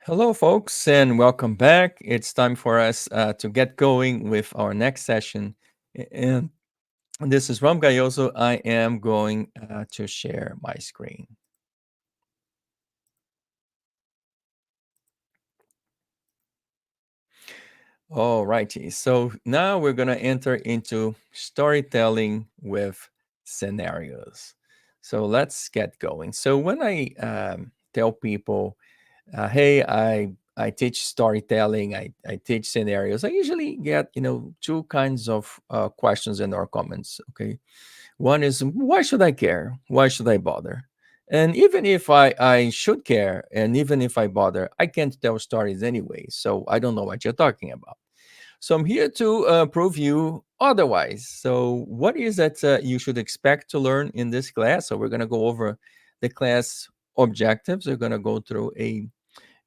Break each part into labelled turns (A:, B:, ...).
A: Hello, folks, and welcome back. It's time for us to get going with our next session. And this is Rom Gayoso. I am going to share my screen. All righty. So now we're going to enter into storytelling with scenarios. So let's get going. So when I tell people, hey, I teach storytelling, I teach scenarios, I usually get, two kinds of questions and or comments. Okay. One is, why should I care? Why should I bother? And even if I should care, and even if I bother, I can't tell stories anyway. So I don't know what you're talking about. So I'm here to prove you otherwise. So what is that you should expect to learn in this class? So we're going to go over the class objectives. We're going to go through a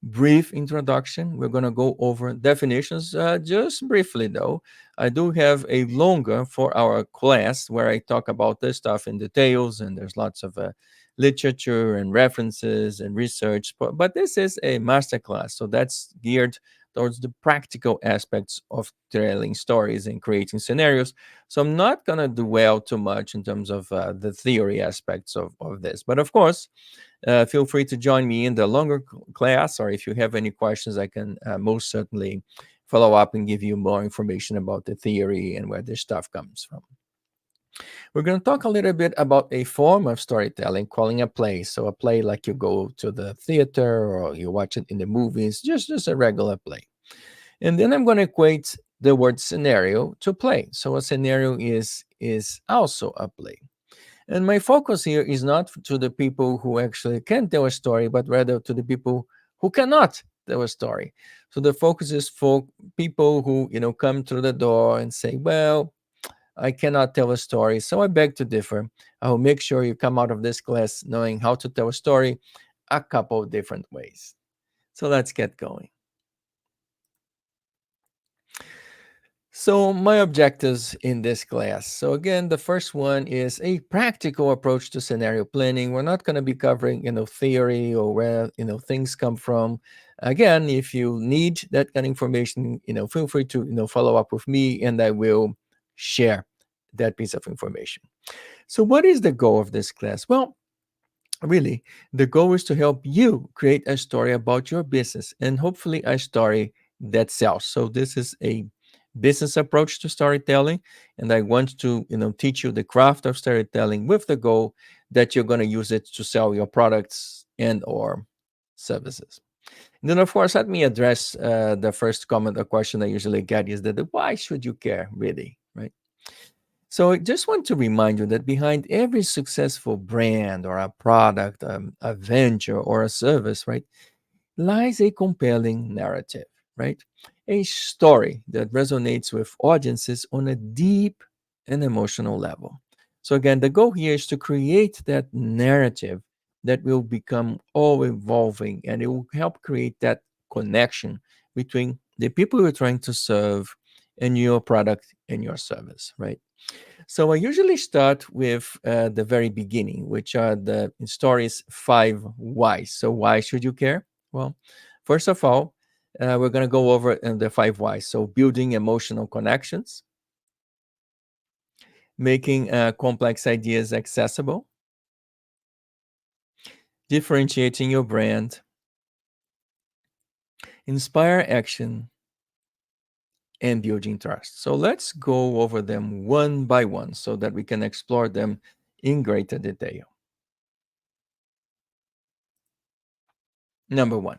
A: brief introduction. We're going to go over definitions just briefly, though. I do have a longer for our class where I talk about this stuff in details, and there's lots of literature and references and research. But this is a masterclass, so that's geared towards the practical aspects of telling stories and creating scenarios. So I'm not going to dwell too much in terms of the theory aspects of this. But of course, feel free to join me in the longer class, or if you have any questions, I can most certainly follow up and give you more information about the theory and where this stuff comes from. We're going to talk a little bit about a form of storytelling calling a play. So, a play like you go to the theater or you watch it in the movies, just a regular play. And then I'm going to equate the word scenario to play. So, a scenario is also a play. And my focus here is not to the people who actually can tell a story, but rather to the people who cannot tell a story. So the focus is for people who, come through the door and say, well, I cannot tell a story. So I beg to differ. I will make sure you come out of this class knowing how to tell a story a couple of different ways. So let's get going. So, my objectives in this class. So, again, the first one is a practical approach to scenario planning. We're not going to be covering, theory or where, things come from. Again, if you need that kind of information, feel free to, follow up with me and I will share that piece of information. So, what is the goal of this class? Well, really, the goal is to help you create a story about your business and hopefully a story that sells. So this is a business approach to storytelling, and I want to, teach you the craft of storytelling with the goal that you're going to use it to sell your products and or services. And then, of course, let me address the first comment or question I usually get is that why should you care, really, right? So I just want to remind you that behind every successful brand or a product, a venture or a service, right, lies a compelling narrative, right? A story that resonates with audiences on a deep and emotional level. So again, the goal here is to create that narrative that will become all evolving and it will help create that connection between the people you're trying to serve and your product and your service, right? So I usually start with the very beginning, which are the story's five whys. So why should you care? Well, first of all, we're going to go over the five whys. So building emotional connections, making complex ideas accessible, differentiating your brand, inspire action, and building trust. So let's go over them one by one so that we can explore them in greater detail. Number one,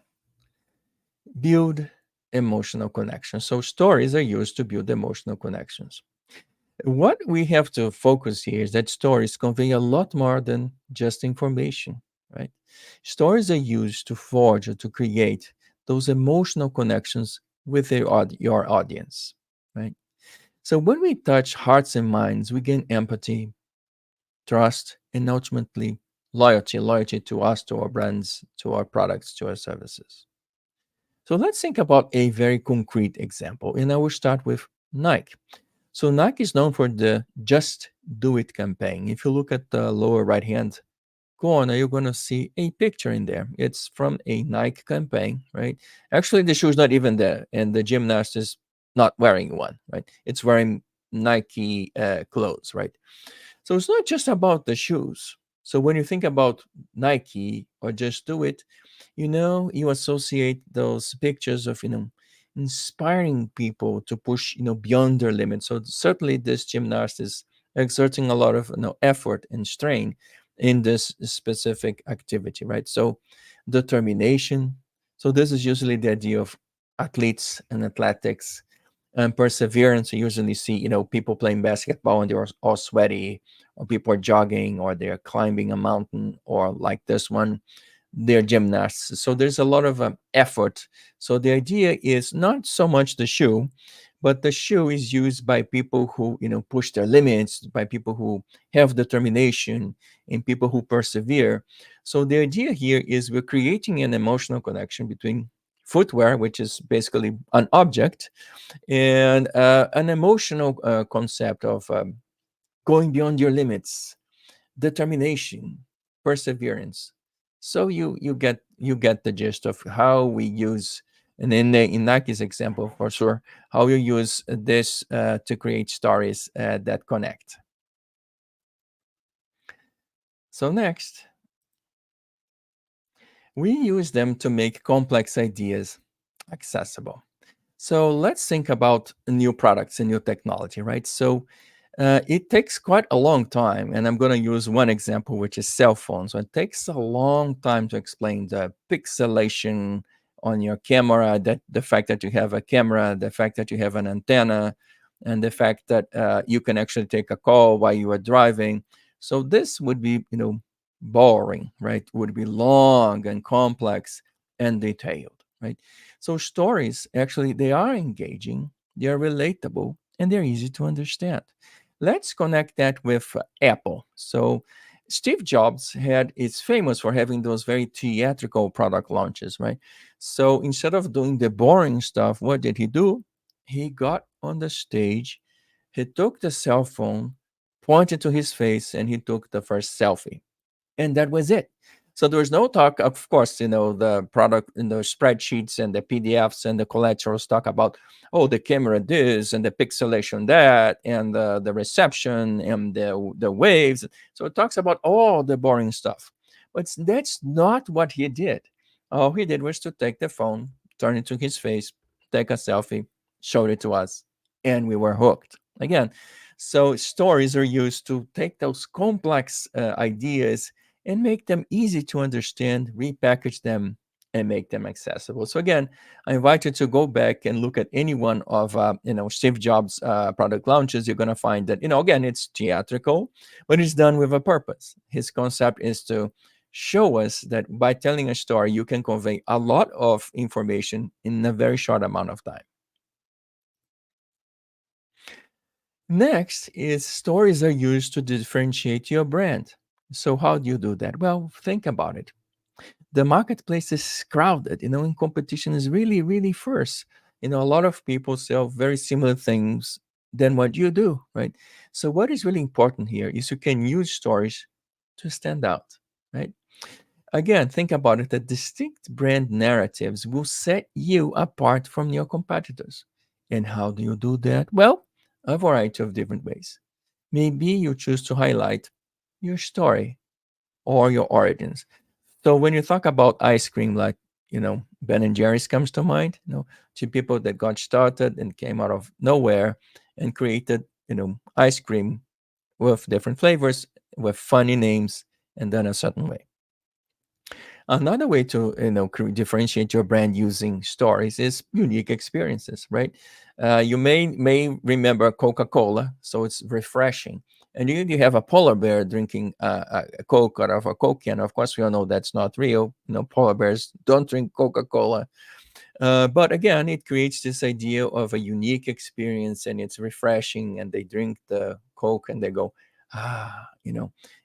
A: build emotional connections. So stories are used to build emotional connections. What we have to focus here is that stories convey a lot more than just information, right? Stories are used to forge or to create those emotional connections with your audience, right? So when we touch hearts and minds, we gain empathy, trust, and ultimately loyalty to us, to our brands, to our products, to our services. So let's think about a very concrete example, and I will start with Nike. So Nike is known for the Just Do It campaign. If you look at the lower right hand corner, you're going to see a picture in there. It's from a Nike campaign, right? Actually, the shoe's not even there, and the gymnast is not wearing one, right? It's wearing Nike clothes, right? So it's not just about the shoes. So when you think about Nike or Just Do It, you associate those pictures of, inspiring people to push, beyond their limits. So certainly this gymnast is exerting a lot of, effort and strain in this specific activity, right? So determination. So this is usually the idea of athletes and athletics and perseverance. You usually see, people playing basketball and they're all sweaty, or people are jogging, or they're climbing a mountain, or like this one, they're gymnasts. So there's a lot of effort. So the idea is not so much the shoe, but the shoe is used by people who, push their limits, by people who have determination, and people who persevere. So the idea here is we're creating an emotional connection between footwear, which is basically an object, and an emotional concept of going beyond your limits, determination, perseverance. So you get the gist of how we use, and in Nike's example for sure, how you use this to create stories that connect. So next, we use them to make complex ideas accessible. So let's think about new products and new technology, right? So it takes quite a long time, and I'm going to use one example, which is cell phones. So it takes a long time to explain the pixelation on your camera, that the fact that you have a camera, the fact that you have an antenna, and the fact that you can actually take a call while you are driving. So this would be, boring, right? Would be long and complex and detailed, right? So stories actually they are engaging, they are relatable, and they're easy to understand. Let's connect that with Apple. So Steve Jobs had is famous for having those very theatrical product launches, right? So instead of doing the boring stuff, what did he do? He got on the stage, he took the cell phone, pointed to his face, and he took the first selfie, and that was it. So there was no talk. Of course, the product in the spreadsheets and the PDFs and the collaterals talk about, oh, the camera this and the pixelation that and the reception and the waves. So it talks about all the boring stuff, but that's not what he did. All he did was to take the phone, turn it to his face, take a selfie, showed it to us, and we were hooked again. So stories are used to take those complex ideas and make them easy to understand, repackage them, and make them accessible. So again, I invite you to go back and look at any one of Steve Jobs' product launches. You're going to find that again it's theatrical, but it's done with a purpose. His concept is to show us that by telling a story, you can convey a lot of information in a very short amount of time. Next is stories are used to differentiate your brand. So how do you do that? Well, think about it. The marketplace is crowded, and competition is really, really fierce. A lot of people sell very similar things than what you do, right? So what is really important here is you can use stories to stand out, right? Again, think about it. The distinct brand narratives will set you apart from your competitors. And how do you do that? Well, a variety of different ways. Maybe you choose to highlight your story or your origins. So when you talk about ice cream, like Ben and Jerry's comes to mind. Two people that got started and came out of nowhere and created ice cream with different flavors, with funny names, and done a certain way. Another way to differentiate your brand using stories is unique experiences, right? You may remember Coca-Cola, so it's refreshing, and you have a polar bear drinking a Coke out of a Coke can. Of course, we all know that's not real. Polar bears don't drink Coca-Cola, but again, it creates this idea of a unique experience, and it's refreshing. And they drink the Coke, and they go,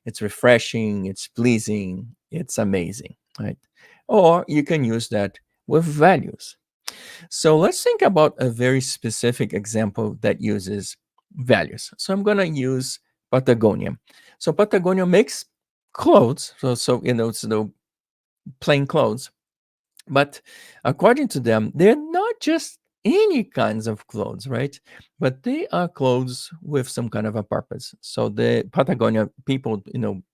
A: it's refreshing, it's pleasing, it's amazing, right? Or you can use that with values. So let's think about a very specific example that uses values. So I'm going to use Patagonia. So Patagonia makes clothes. So so plain clothes. But according to them, they're not just any kinds of clothes, right? But they are clothes with some kind of a purpose. So the Patagonia people,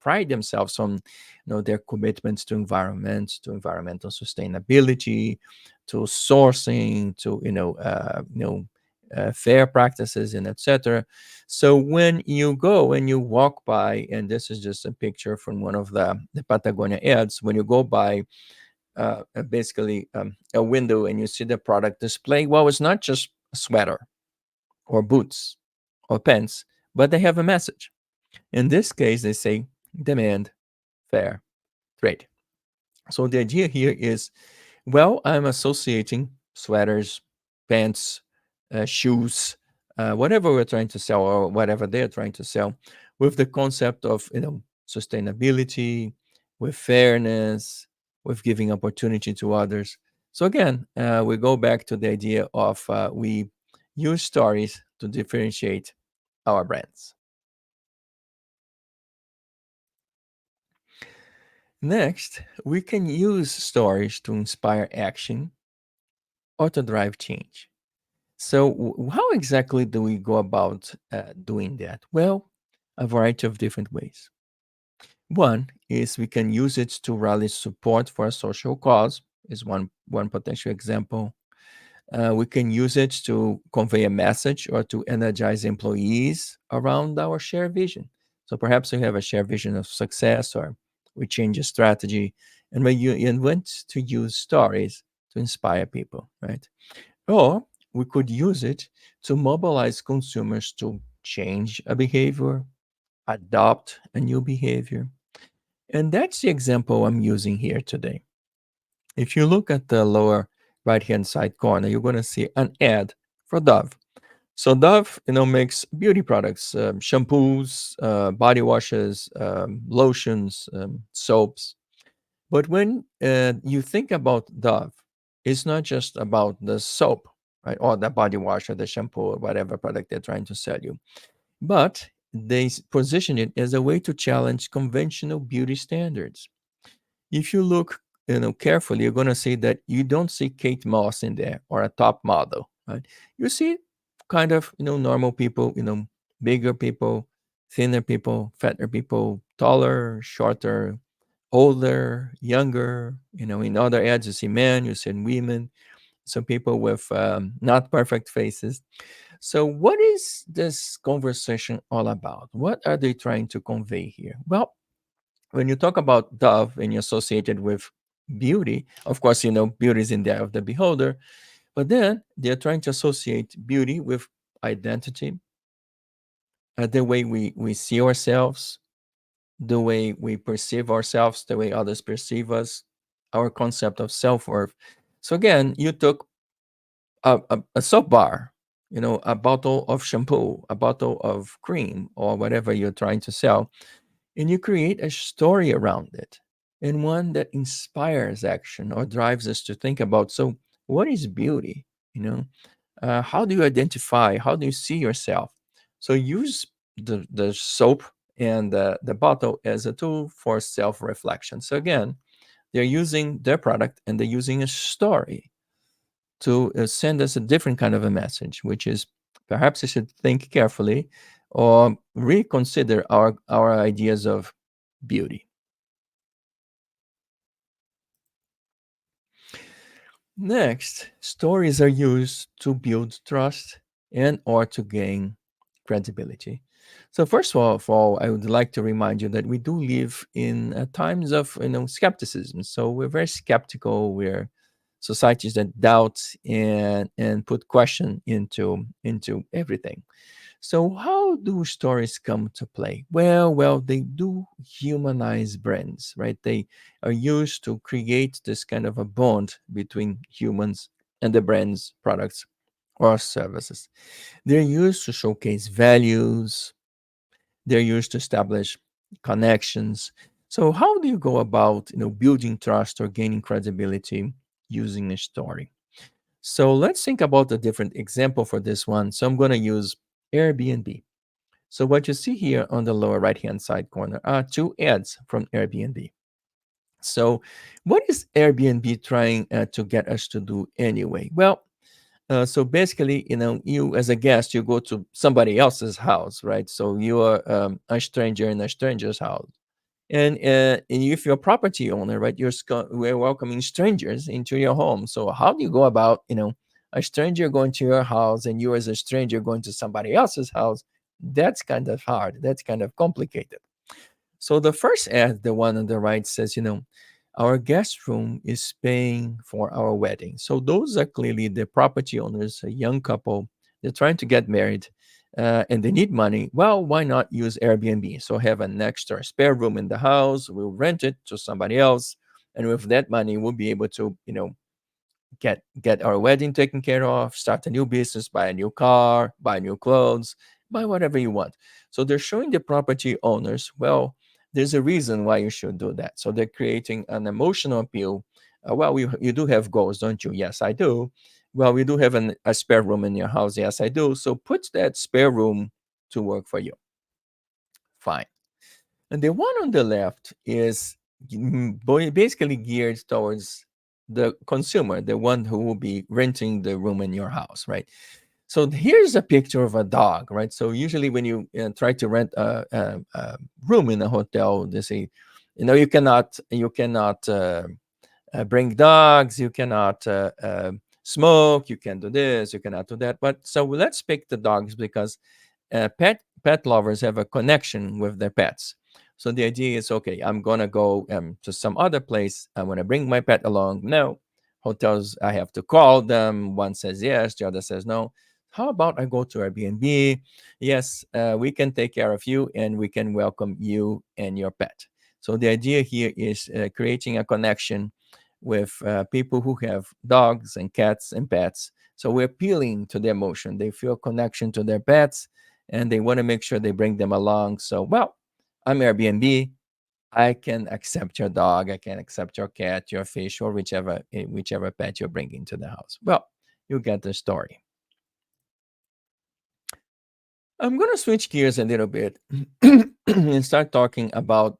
A: pride themselves on, their commitments to environment, to environmental sustainability, to sourcing, to fair practices and etc. So when you go and you walk by, and this is just a picture from one of the Patagonia ads, when you go by basically a window and you see the product display, well, it's not just a sweater or boots or pants, but they have a message. In this case, they say demand, fair, trade. So the idea here is, well, I'm associating sweaters, pants, shoes, whatever we're trying to sell or whatever they're trying to sell, with the concept of sustainability, with fairness, with giving opportunity to others. So again, we go back to the idea of we use stories to differentiate our brands. Next, we can use stories to inspire action or to drive change. So, how exactly do we go about doing that? Well, a variety of different ways. One is we can use it to rally support for a social cause, is one potential example. We can use it to convey a message or to energize employees around our shared vision. So perhaps we have a shared vision of success, or we change a strategy, and we invent to use stories to inspire people, right? Or we could use it to mobilize consumers to change a behavior, adopt a new behavior. And that's the example I'm using here today. If you look at the lower right hand side corner, you're going to see an ad for Dove. So Dove, makes beauty products, shampoos, body washes, lotions, soaps. But when you think about Dove, it's not just about the soap, right, or the body wash or the shampoo or whatever product they're trying to sell you, but they position it as a way to challenge conventional beauty standards. If you look, carefully, you're going to see that you don't see Kate Moss in there or a top model, right? You see kind of, normal people, bigger people, thinner people, fatter people, taller, shorter, older, younger. In other ads, you see men, you see women, some people with not perfect faces. So, what is this conversation all about? What are they trying to convey here? Well, when you talk about Dove and you associate it with beauty, of course, beauty is in the eye of the beholder, but then they're trying to associate beauty with identity, the way we see ourselves, the way we perceive ourselves, the way others perceive us, our concept of self worth. So again, you took a soap bar, a bottle of shampoo, a bottle of cream, or whatever you're trying to sell, and you create a story around it, and one that inspires action or drives us to think about, so what is beauty? How do you identify? How do you see yourself? So use the soap and the bottle as a tool for self reflection. So again, they're using their product and they're using a story to send us a different kind of a message, which is perhaps we should think carefully or reconsider our ideas of beauty. Next, stories are used to build trust and or to gain credibility. So first of all, I would like to remind you that we do live in times of skepticism. So we're very skeptical. We're societies that doubt and put question into everything. So how do stories come to play? Well, they do humanize brands, right? They are used to create this kind of a bond between humans and the brand's products or services. They're used to showcase values, they're used to establish connections. So how do you go about, building trust or gaining credibility using a story? So let's think about a different example for this one. So I'm going to use Airbnb. So what you see here on the lower right-hand side corner are two ads from Airbnb. So what is Airbnb trying to get us to do anyway? Well, so basically, you as a guest, you go to somebody else's house, right? So you are a stranger in a stranger's house. And if you're a property owner, right, we're welcoming strangers into your home. So how do you go about, a stranger going to your house and you as a stranger going to somebody else's house? That's kind of hard. That's kind of complicated. So the first ad, the one on the right, says, our guest room is paying for our wedding. So those are clearly the property owners, a young couple. They're trying to get married and they need money. Well, why not use Airbnb? So have an extra spare room in the house. We'll rent it to somebody else. And with that money, we'll be able to, get our wedding taken care of, start a new business, buy a new car, buy new clothes, buy whatever you want. So they're showing the property owners, well, there's a reason why you should do that. So they're creating an emotional appeal. Well, you do have goals, don't you? Yes, I do. Well, we do have a spare room in your house. Yes, I do. So put that spare room to work for you. Fine. And the one on the left is basically geared towards the consumer, the one who will be renting the room in your house, right? So here's a picture of a dog, right? So usually when you try to rent a room in a hotel, they say, you cannot bring dogs, you cannot smoke, you can do this, you cannot do that. But so let's pick the dogs because pet lovers have a connection with their pets. So the idea is, okay, I'm gonna go to some other place. I want to bring my pet along. No, hotels I have to call them. One says yes, the other says no. How about I go to Airbnb? Yes, we can take care of you and we can welcome you and your pet. So the idea here is creating a connection with people who have dogs and cats and pets. So we're appealing to the emotion. They feel connection to their pets and they want to make sure they bring them along. So, well, I'm Airbnb. I can accept your dog. I can accept your cat, your fish, or whichever pet you're bringing to the house. Well, you get the story. I'm going to switch gears a little bit and start talking about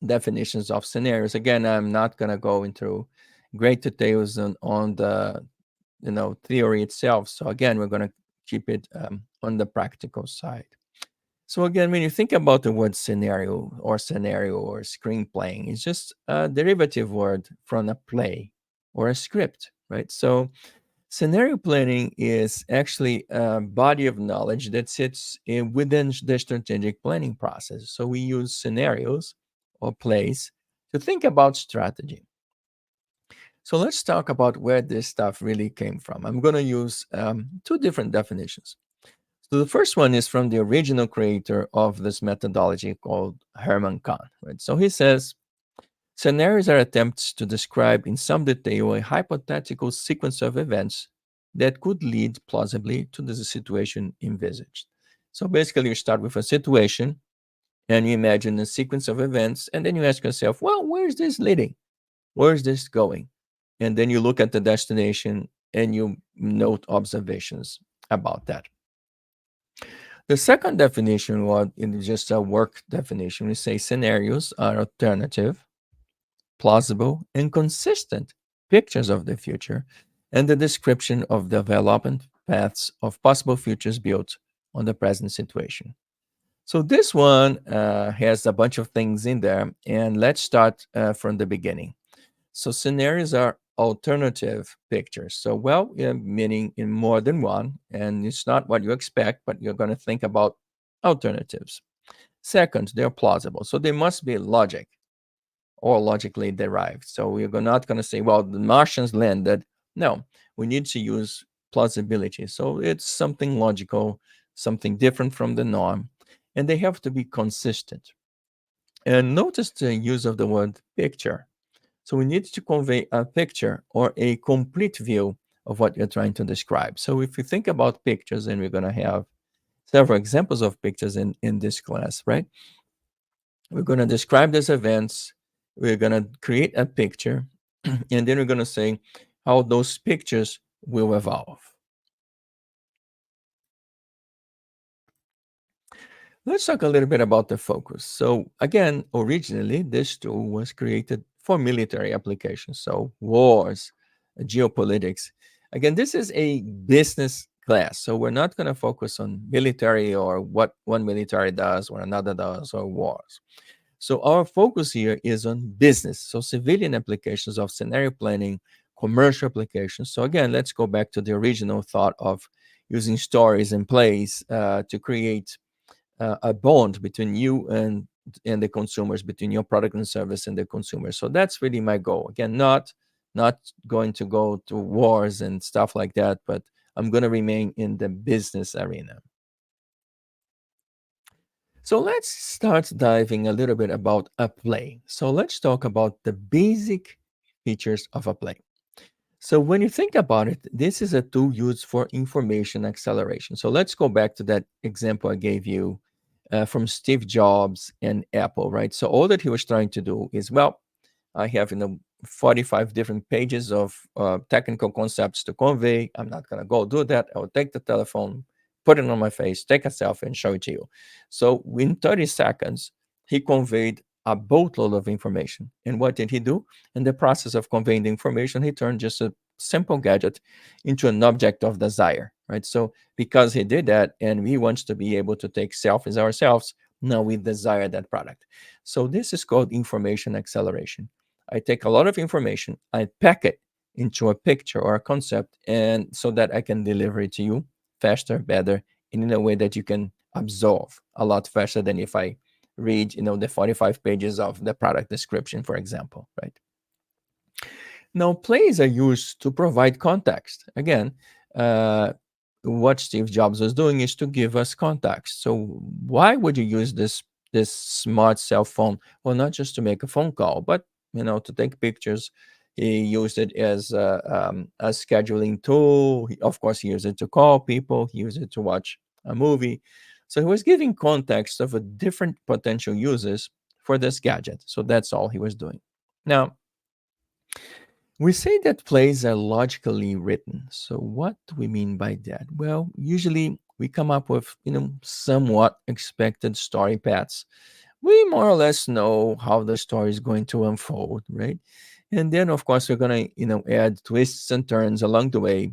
A: definitions of scenarios. Again, I'm not going to go into great details on the theory itself. So again, we're going to keep it on the practical side. So again, when you think about the word scenario or screenplaying, it's just a derivative word from a play or a script, right? So scenario planning is actually a body of knowledge that sits within the strategic planning process. So we use scenarios or plays to think about strategy. So let's talk about where this stuff really came from. I'm going to use two different definitions. So the first one is from the original creator of this methodology called Herman Kahn. Right? So he says scenarios are attempts to describe in some detail a hypothetical sequence of events that could lead plausibly to the situation envisaged. So basically, you start with a situation and you imagine a sequence of events, and then you ask yourself, well, where's this leading? Where's this going? And then you look at the destination and you note observations about that. The second definition, what is just a work definition, we say scenarios are alternative, plausible, and consistent pictures of the future and the description of development paths of possible futures built on the present situation. So this one has a bunch of things in there, and let's start from the beginning. So scenarios are alternative pictures. So, well, meaning in more than one, and it's not what you expect, but you're going to think about alternatives. Second, they're plausible. So they must be logic or logically derived. So we're not going to say, well, the Martians landed. No, we need to use plausibility. So it's something logical, something different from the norm, and they have to be consistent. And notice the use of the word picture. So we need to convey a picture or a complete view of what you're trying to describe. So if you think about pictures, and we're going to have several examples of pictures in this class, right? We're going to describe these events. We're going to create a picture, and then we're going to say how those pictures will evolve. Let's talk a little bit about the focus. So, again, originally, this tool was created for military applications, so wars, geopolitics. Again, this is a business class, so we're not going to focus on military or what one military does or another does or wars. So, our focus here is on business, so civilian applications of scenario planning, commercial applications. So, again, let's go back to the original thought of using stories and plays to create a bond between you and the consumers, between your product and service and the consumer. So that's really my goal. Again, not going to go to wars and stuff like that, but I'm going to remain in the business arena. So let's start diving a little bit about a play. So let's talk about the basic features of a play. So when you think about it, this is a tool used for information acceleration. So let's go back to that example I gave you from Steve Jobs and Apple, right? So all that he was trying to do is, well, I have 45 different pages of technical concepts to convey. I'm not gonna go do that. I'll take the telephone, put it on my face, take a selfie, and show it to you. So in 30 seconds, he conveyed a boatload of information. And what did he do? In the process of conveying the information, he turned just a simple gadget into an object of desire, right? So because he did that, and we want to be able to take selfies ourselves, now we desire that product. So this is called information acceleration. I take a lot of information, I pack it into a picture or a concept, and so that I can deliver it to you faster, better, and in a way that you can absorb a lot faster than if I read, the 45 pages of the product description, for example, right? Now, plays are used to provide context. Again, uh, what Steve Jobs was doing is to give us context. So, why would you use this smart cell phone? Well, not just to make a phone call, but to take pictures. He used it as a scheduling tool. Of course, he used it to call people. He used it to watch a movie. So he was giving context of a different potential uses for this gadget. So that's all he was doing. Now, we say that plays are logically written. So what do we mean by that? Well, usually we come up with, somewhat expected story paths. We more or less know how the story is going to unfold, right? And then of course we're gonna, add twists and turns along the way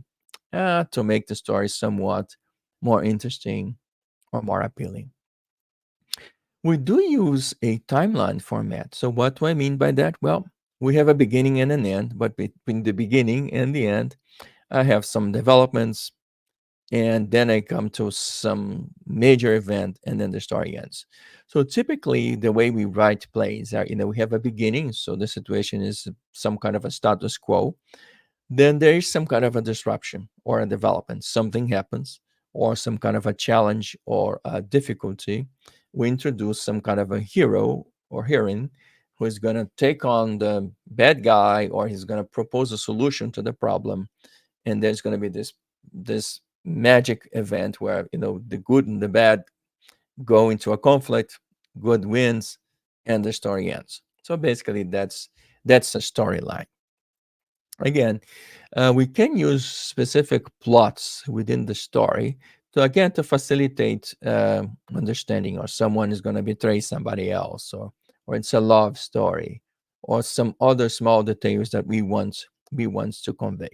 A: to make the story somewhat more interesting or more appealing. We do use a timeline format. So what do I mean by that? Well, we have a beginning and an end, but between the beginning and the end, I have some developments, and then I come to some major event, and then the story ends. So typically, the way we write plays are, we have a beginning, so the situation is some kind of a status quo, then there is some kind of a disruption or a development. Something happens, or some kind of a challenge or a difficulty. We introduce some kind of a hero or heroine who is going to take on the bad guy, or he's going to propose a solution to the problem. And there's going to be this magic event where the good and the bad go into a conflict, good wins, and the story ends. So basically, that's a storyline. Again, we can use specific plots within the story to facilitate understanding, or someone is going to betray somebody else, or it's a love story, or some other small details that we want to convey.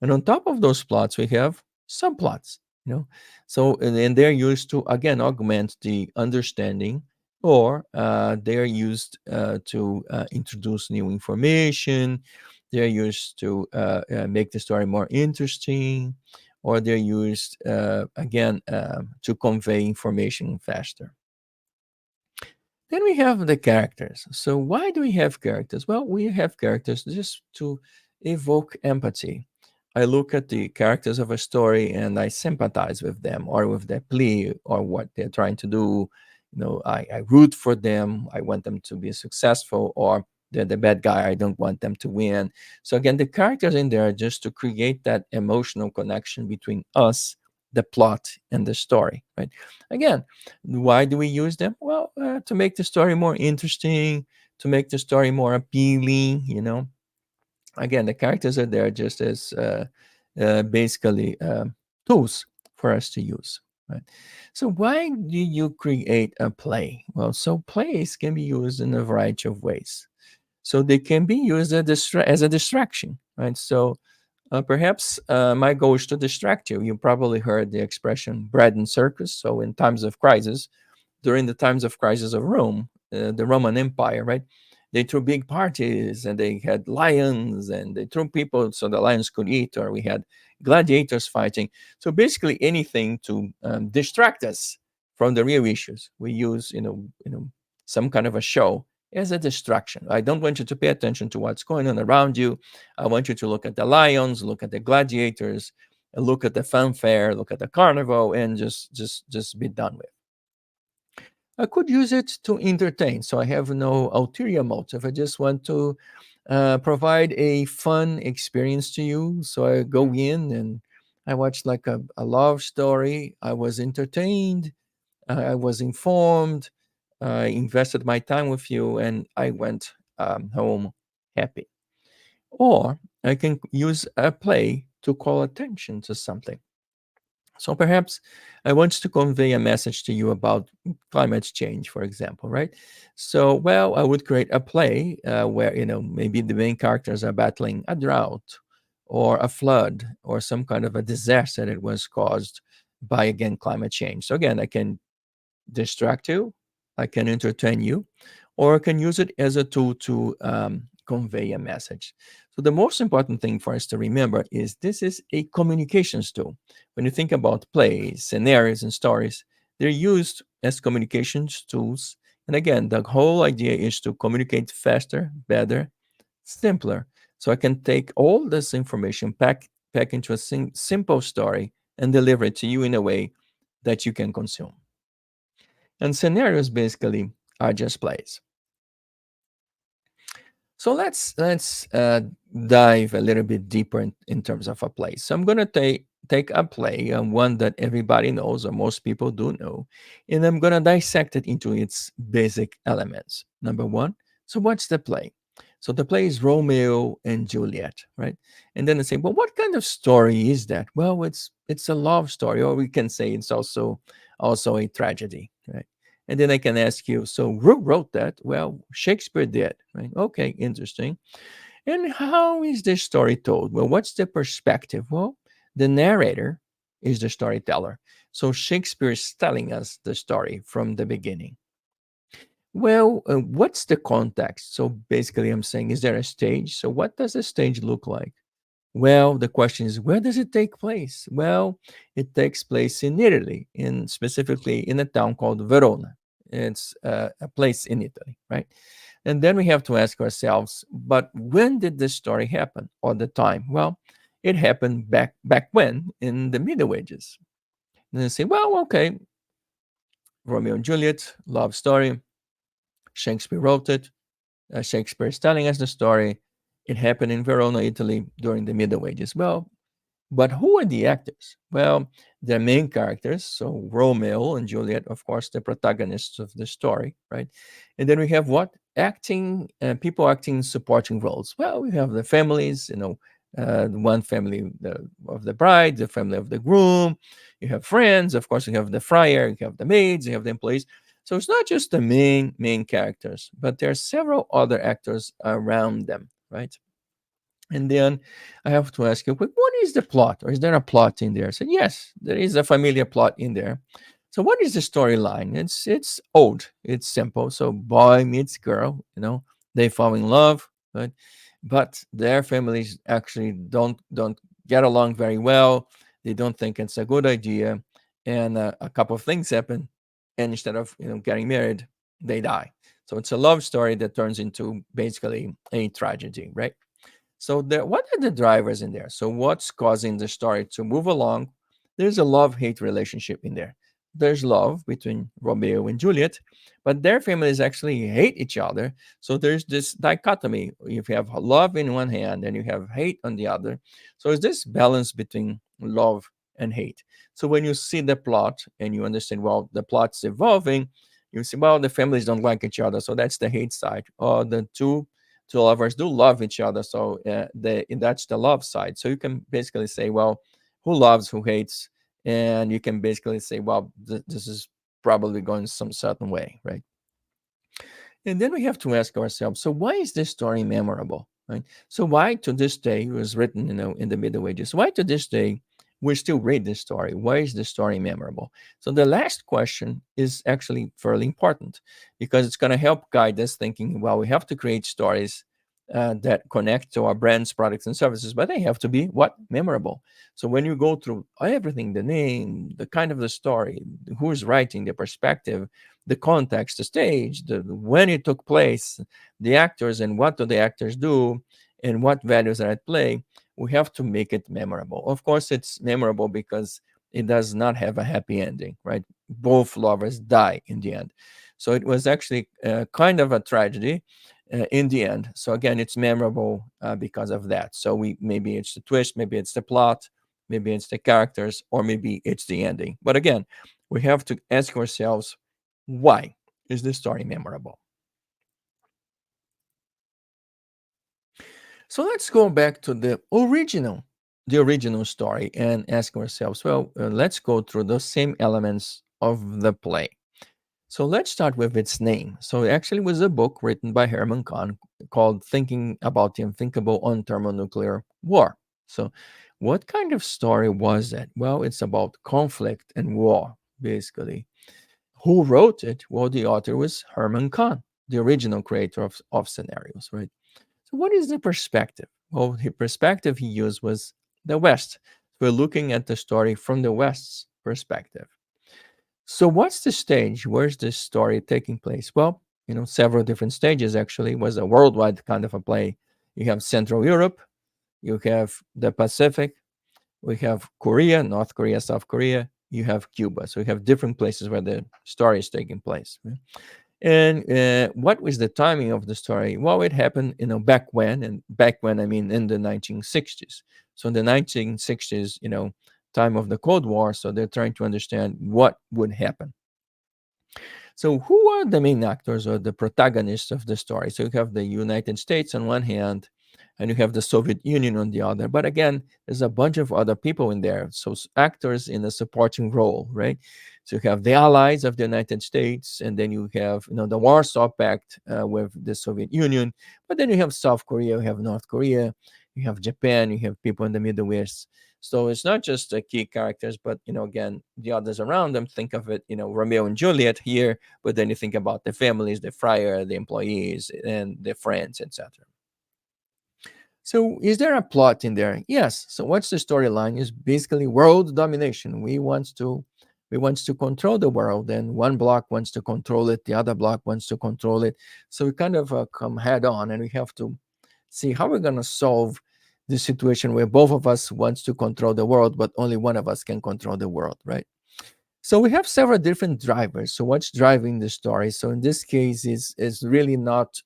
A: And on top of those plots, we have subplots, you know. So, and they're used to, again, augment the understanding, or they're used to introduce new information. They're used to make the story more interesting, or they're used, again, to convey information faster. Then we have the characters. So why do we have characters? Well, we have characters just to evoke empathy. I look at the characters of a story and I sympathize with them, or with their plea, or what they're trying to do. I root for them. I want them to be successful, or they're the bad guy. I don't want them to win. So again, the characters in there are just to create that emotional connection between us, the plot, and the story, right? Again, why do we use them? Well, to make the story more interesting, to make the story more appealing. Again, the characters are there just as basically tools for us to use. right? So why do you create a play? Well, so plays can be used in a variety of ways. So they can be used as a distraction, right? So perhaps my goal is to distract you. You probably heard the expression bread and circus. So in times of crisis, during the times of crisis of Rome, the Roman Empire, right? They threw big parties and they had lions and they threw people so the lions could eat, or we had gladiators fighting. So basically anything to distract us from the real issues. We use, some kind of a show as a distraction. I don't want you to pay attention to what's going on around you. I want you to look at the lions, look at the gladiators, look at the fanfare, look at the carnival, and just be done with. I could use it to entertain. So I have no ulterior motive. I just want to provide a fun experience to you. So I go in and I watch like a love story. I was entertained. I was informed. I invested my time with you and I went home happy. Or I can use a play to call attention to something. So perhaps I want to convey a message to you about climate change, for example, right? So, well, I would create a play where, maybe the main characters are battling a drought or a flood or some kind of a disaster that was caused by, again, climate change. So, again, I can distract you, I can entertain you, or I can use it as a tool to convey a message. So, the most important thing for us to remember is this is a communications tool. When you think about plays, scenarios, and stories, they're used as communications tools. And again, the whole idea is to communicate faster, better, simpler. So I can take all this information, pack into a simple story, and deliver it to you in a way that you can consume. And scenarios basically are just plays. So let's dive a little bit deeper in terms of a play. So I'm gonna take a play, one that everybody knows or most people do know, and I'm gonna dissect it into its basic elements. Number one, so what's the play? So the play is Romeo and Juliet, right? And then I say, well, what kind of story is that? Well, it's a love story, or we can say it's also a tragedy, right? And then I can ask you, so who wrote that? Well, Shakespeare did, right? Okay, interesting. And how is this story told? Well, what's the perspective? Well, the narrator is the storyteller. So Shakespeare is telling us the story from the beginning. Well, what's the context? So basically, I'm saying, is there a stage? So what does a stage look like? Well, the question is, where does it take place? Well, it takes place in Italy, in specifically in a town called Verona. It's a place in Italy, right? And then we have to ask ourselves, but when did this story happen, or the time? Well, it happened back when in the Middle Ages. And then say, well, okay, Romeo and Juliet, love story. Shakespeare wrote it. Shakespeare is telling us the story. It happened in Verona, Italy during the Middle Ages. Well, but who are the actors? Well, the main characters, so Romeo and Juliet, of course, the protagonists of the story, right? And then we have what? Acting, people acting supporting roles. Well, we have the families, one family of the bride, the family of the groom. You have friends, of course, you have the friar, you have the maids, you have the employees. So it's not just the main characters, but there are several other actors around them, right? And then I have to ask you, what is the plot? Or is there a plot in there? I said, yes, there is a familiar plot in there. So what is the storyline? It's old, it's simple. So boy meets girl, they fall in love, but their families actually don't get along very well. They don't think it's a good idea, and a couple of things happen, and instead of getting married, they die. So it's a love story that turns into basically a tragedy, right? So what are the drivers in there? So what's causing the story to move along? There's a love-hate relationship in there. There's love between Romeo and Juliet, but their families actually hate each other. So there's this dichotomy. You have love in one hand and you have hate on the other. So it's this balance between love and hate. So when you see the plot and you understand, well, the plot's evolving, you see, well, the families don't like each other. So that's the hate side. Or the two lovers do love each other, so that's the love side. So you can basically say, well, who loves, who hates, and you can basically say, well, this is probably going some certain way, right? And then we have to ask ourselves, so why is this story memorable, right? So why to this day, it was written, in the Middle Ages, why to this day we still read this story? Why is this story memorable? So the last question is actually fairly important because it's going to help guide us thinking, well, we have to create stories that connect to our brands, products, and services, but they have to be what? Memorable. So when you go through everything, the name, the kind of the story, who's writing, the perspective, the context, the stage, the when it took place, the actors and what do the actors do, and what values are at play, we have to make it memorable. Of course, it's memorable because it does not have a happy ending, right? Both lovers die in the end. So it was actually kind of a tragedy in the end. So again, it's memorable because of that. So we maybe it's the twist, maybe it's the plot, maybe it's the characters, or maybe it's the ending. But again, we have to ask ourselves, why is this story memorable? So let's go back to the original story and ask ourselves, well, let's go through those same elements of the play. So let's start with its name. So it actually was a book written by Herman Kahn called Thinking About the Unthinkable on Thermonuclear War. So what kind of story was that? Well, it's about conflict and war, basically. Who wrote it? Well, the author was Herman Kahn, the original creator of scenarios, right? So, what is the perspective? Well, the perspective he used was the West. We're looking at the story from the West's perspective. So, what's the stage? Where's this story taking place? Well, several different stages actually. It was a worldwide kind of a play. You have Central Europe, you have the Pacific, we have Korea, North Korea, South Korea, you have Cuba. So, you have different places where the story is taking place. Right? And what was the timing of the story? Well, it happened, back when, and back when I mean in the 1960s. So in the 1960s, time of the Cold War. So they're trying to understand what would happen. So, who are the main actors or the protagonists of the story? So, you have the United States on one hand, and you have the Soviet Union on the other. But again, there's a bunch of other people in there. So, actors in a supporting role, right? So, you have the allies of the United States, and then you have, the Warsaw Pact with the Soviet Union. But then you have South Korea, you have North Korea, you have Japan, you have people in the Middle East. So it's not just the key characters, but again, the others around them. Think of it, Romeo and Juliet here, but then you think about the families, the friar, the employees, and the friends, etc. So is there a plot in there? Yes. So what's the storyline? Is basically world domination. We wants to control the world, and one block wants to control it, the other block wants to control it. So we kind of come head on, and we have to see how we're going to solve this situation where both of us wants to control the world, but only one of us can control the world, right? So we have several different drivers. So what's driving the story? So in this case, is really not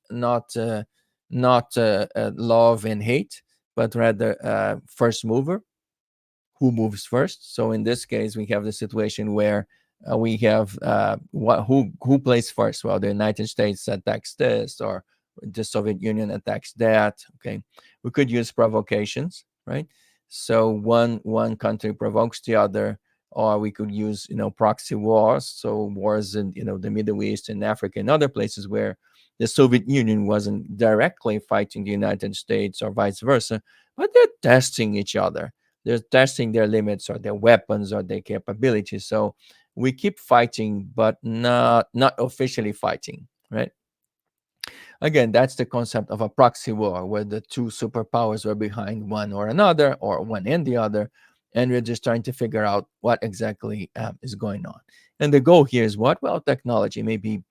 A: love and hate, but rather first mover, who moves first. So in this case, we have the situation where we have who plays first. Well, the United States attacks this, or the Soviet Union attacks that. Okay, we could use provocations, right? So one country provokes the other, or we could use proxy wars. So wars in the Middle East and Africa and other places where the Soviet Union wasn't directly fighting the United States or vice versa, but they're testing each other, they're testing their limits or their weapons or their capabilities. So we keep fighting, but not officially fighting, right? Again, that's the concept of a proxy war, where the two superpowers were behind one or another, or one and the other, and we're just trying to figure out what exactly is going on. And the goal here is what? Well, technology. Maybe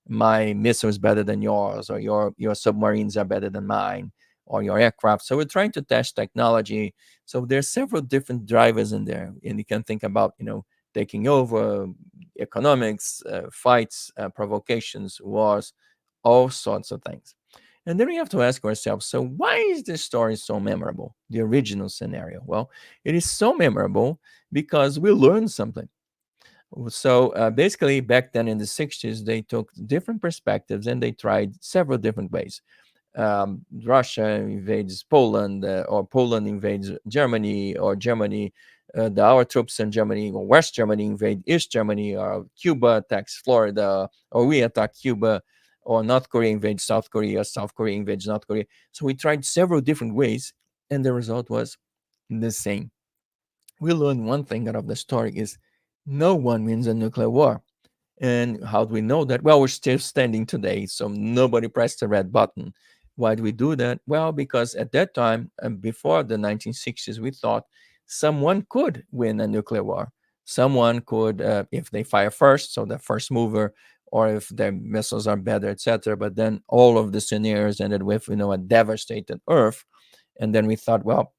A: my missile is better than yours, or your submarines are better than mine, or your aircraft. So we're trying to test technology. So there's several different drivers in there, and you can think about taking over, economics, fights, provocations, wars, all sorts of things. And then we have to ask ourselves, so why is this story so memorable? The original scenario. Well, it is so memorable because we learned something. So basically, back then in the 60s, they took different perspectives and they tried several different ways. Russia invades Poland, or Poland invades Germany, or Germany, our troops in Germany or West Germany invade East Germany, or Cuba attacks Florida, or we attack Cuba, or North Korea invades South Korea, South Korea invades North Korea. So we tried several different ways, and the result was the same. We learned one thing out of the story is no one wins a nuclear war. And how do we know that? Well, we're still standing today, so nobody pressed the red button. Why do we do that? Well, because at that time, before the 1960s, we thought someone could win a nuclear war. Someone could, if they fire first, so the first mover, or if their missiles are better, etc. But then all of the scenarios ended with, a devastated Earth. And then we thought, well,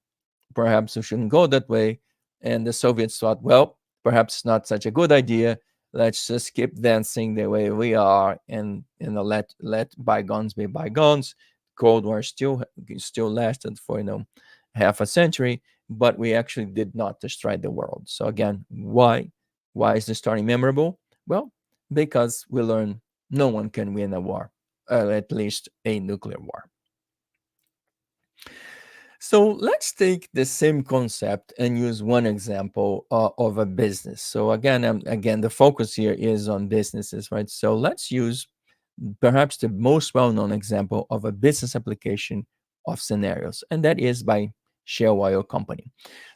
A: perhaps we shouldn't go that way. And the Soviets thought, well, perhaps not such a good idea. Let's just keep dancing the way we are, and let bygones be bygones. Cold War still lasted for half a century, but we actually did not destroy the world. So again, why is the story memorable? Well, because we learn no one can win a war, at least a nuclear war. So let's take the same concept and use one example of a business. So again, the focus here is on businesses, right? So let's use perhaps the most well-known example of a business application of scenarios, and that is by Shell Oil Company.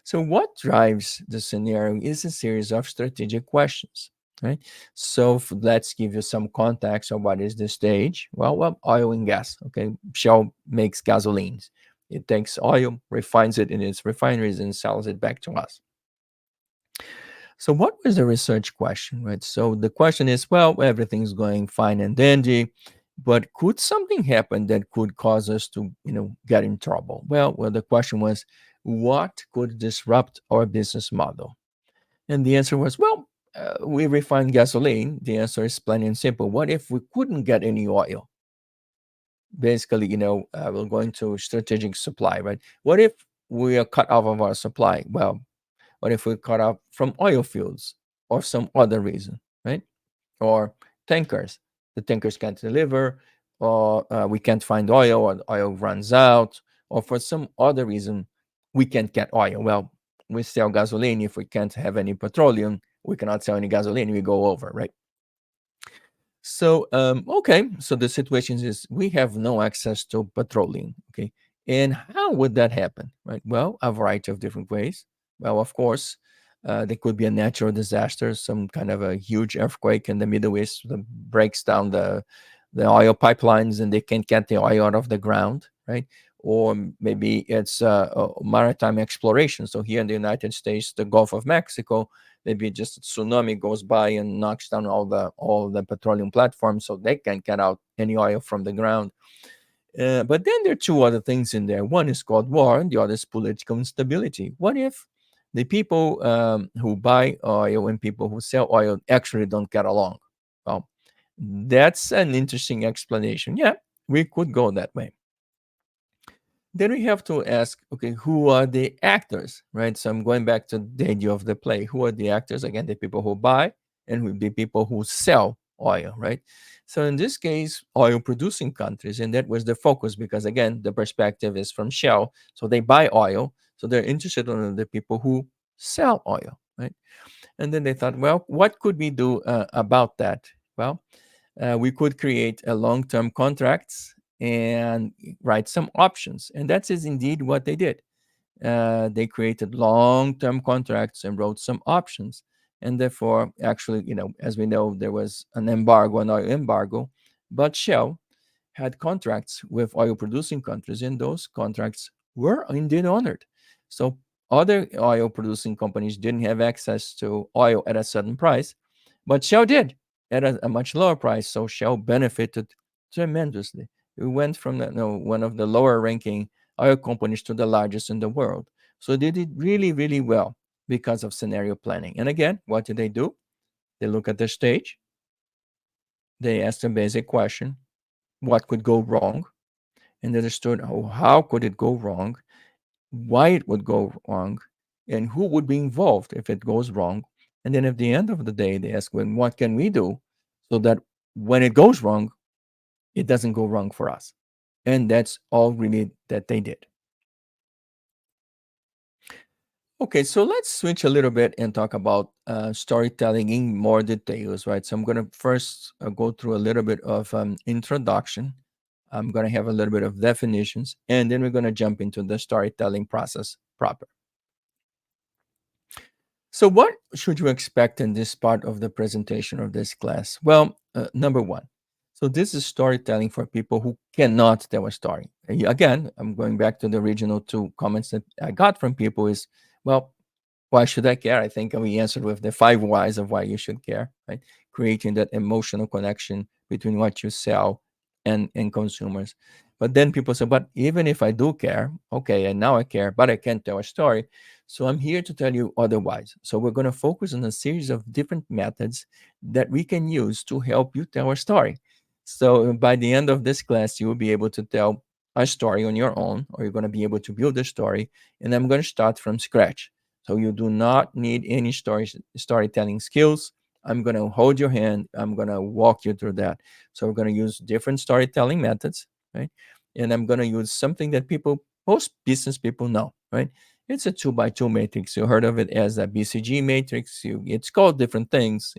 A: So what drives the scenario is a series of strategic questions, right? So let's give you some context of what is the stage. Well, oil and gas. Okay, Shell makes gasolines. It takes oil, refines it in its refineries, and sells it back to us. So, what was the research question, right? So, the question is, well, everything's going fine and dandy, but could something happen that could cause us to, get in trouble? Well, the question was, what could disrupt our business model? And the answer was, well, we refine gasoline. The answer is plain and simple. What if we couldn't get any oil? Basically, we're going to strategic supply, right? What if we are cut off of our supply? Well, what if we're cut off from oil fields or some other reason, right? Or tankers. The tankers can't deliver, or we can't find oil, or oil runs out, or for some other reason, we can't get oil. Well, we sell gasoline. If we can't have any petroleum, we cannot sell any gasoline. We go over, right? So, okay, so the situation is we have no access to petroleum, okay? And how would that happen, right? Well, a variety of different ways. Well, of course, there could be a natural disaster, some kind of a huge earthquake in the Middle East that breaks down the oil pipelines and they can't get the oil out of the ground, right? Or maybe it's maritime exploration. So here in the United States, the Gulf of Mexico, maybe just a tsunami goes by and knocks down all the petroleum platforms, so they can't get out any oil from the ground. But then there are two other things in there. One is called war, and the other is political instability. What if the people who buy oil and people who sell oil actually don't get along? Well, that's an interesting explanation. Yeah, we could go that way. Then we have to ask, okay, who are the actors, right? So I'm going back to the idea of the play. Who are the actors? Again, the people who buy and the people who sell oil, right? So in this case, oil producing countries, and that was the focus because again, the perspective is from Shell. So they buy oil, so they're interested in the people who sell oil, right? And then they thought, well, what could we do about that? Well, we could create a long-term contracts and write some options. And that is indeed what they did. They created long-term contracts and wrote some options. And therefore, actually, as we know, there was an embargo, an oil embargo, but Shell had contracts with oil producing countries, and those contracts were indeed honored. So other oil producing companies didn't have access to oil at a certain price, but Shell did at a much lower price. So Shell benefited tremendously. We went from one of the lower ranking oil companies to the largest in the world. So they did really, really well because of scenario planning. And again, what did they do? They look at the stage, they ask a basic question: what could go wrong? And understood, how could it go wrong, why it would go wrong, and who would be involved if it goes wrong. And then at the end of the day, they ask, well, what can we do so that when it goes wrong, it doesn't go wrong for us? And that's all really that they did. Okay, so let's switch a little bit and talk about storytelling in more details, right? So I'm going to first go through a little bit of introduction. I'm going to have a little bit of definitions, and then we're going to jump into the storytelling process proper. So, what should you expect in this part of the presentation of this class? Well, number one, so this is storytelling for people who cannot tell a story. Again, I'm going back to the original two comments that I got from people is, well, why should I care? I think we answered with the five whys of why you should care, right? Creating that emotional connection between what you sell and consumers. But then people say, but even if I do care, okay, and now I care, but I can't tell a story. So I'm here to tell you otherwise. So we're going to focus on a series of different methods that we can use to help you tell a story. So by the end of this class, you will be able to tell a story on your own, or you're going to be able to build a story. And I'm going to start from scratch. So you do not need any storytelling skills. I'm going to hold your hand. I'm going to walk you through that. So we're going to use different storytelling methods, right? And I'm going to use something that most business people know, right? It's a 2 by 2 matrix. You heard of it as a BCG matrix. It's called different things,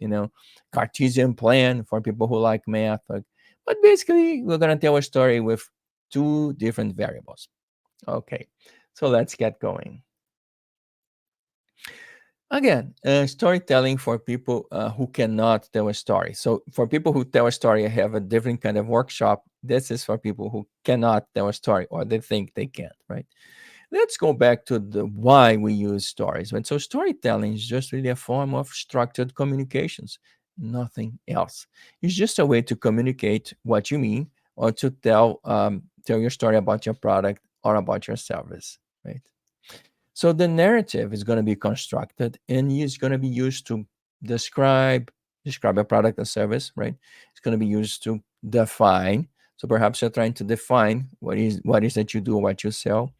A: Cartesian plan for people who like math. But basically, we're going to tell a story with two different variables. Okay, so let's get going. Again, storytelling for people who cannot tell a story. So, for people who tell a story, I have a different kind of workshop. This is for people who cannot tell a story or they think they can't, right? Let's go back to the why we use stories. Right? So, storytelling is just really a form of structured communications, nothing else. It's just a way to communicate what you mean or to tell your story about your product or about your service, right? So the narrative is going to be constructed and is going to be used to describe describe a product or service, right? It's going to be used to define. So perhaps you're trying to define what is that you do or what you sell,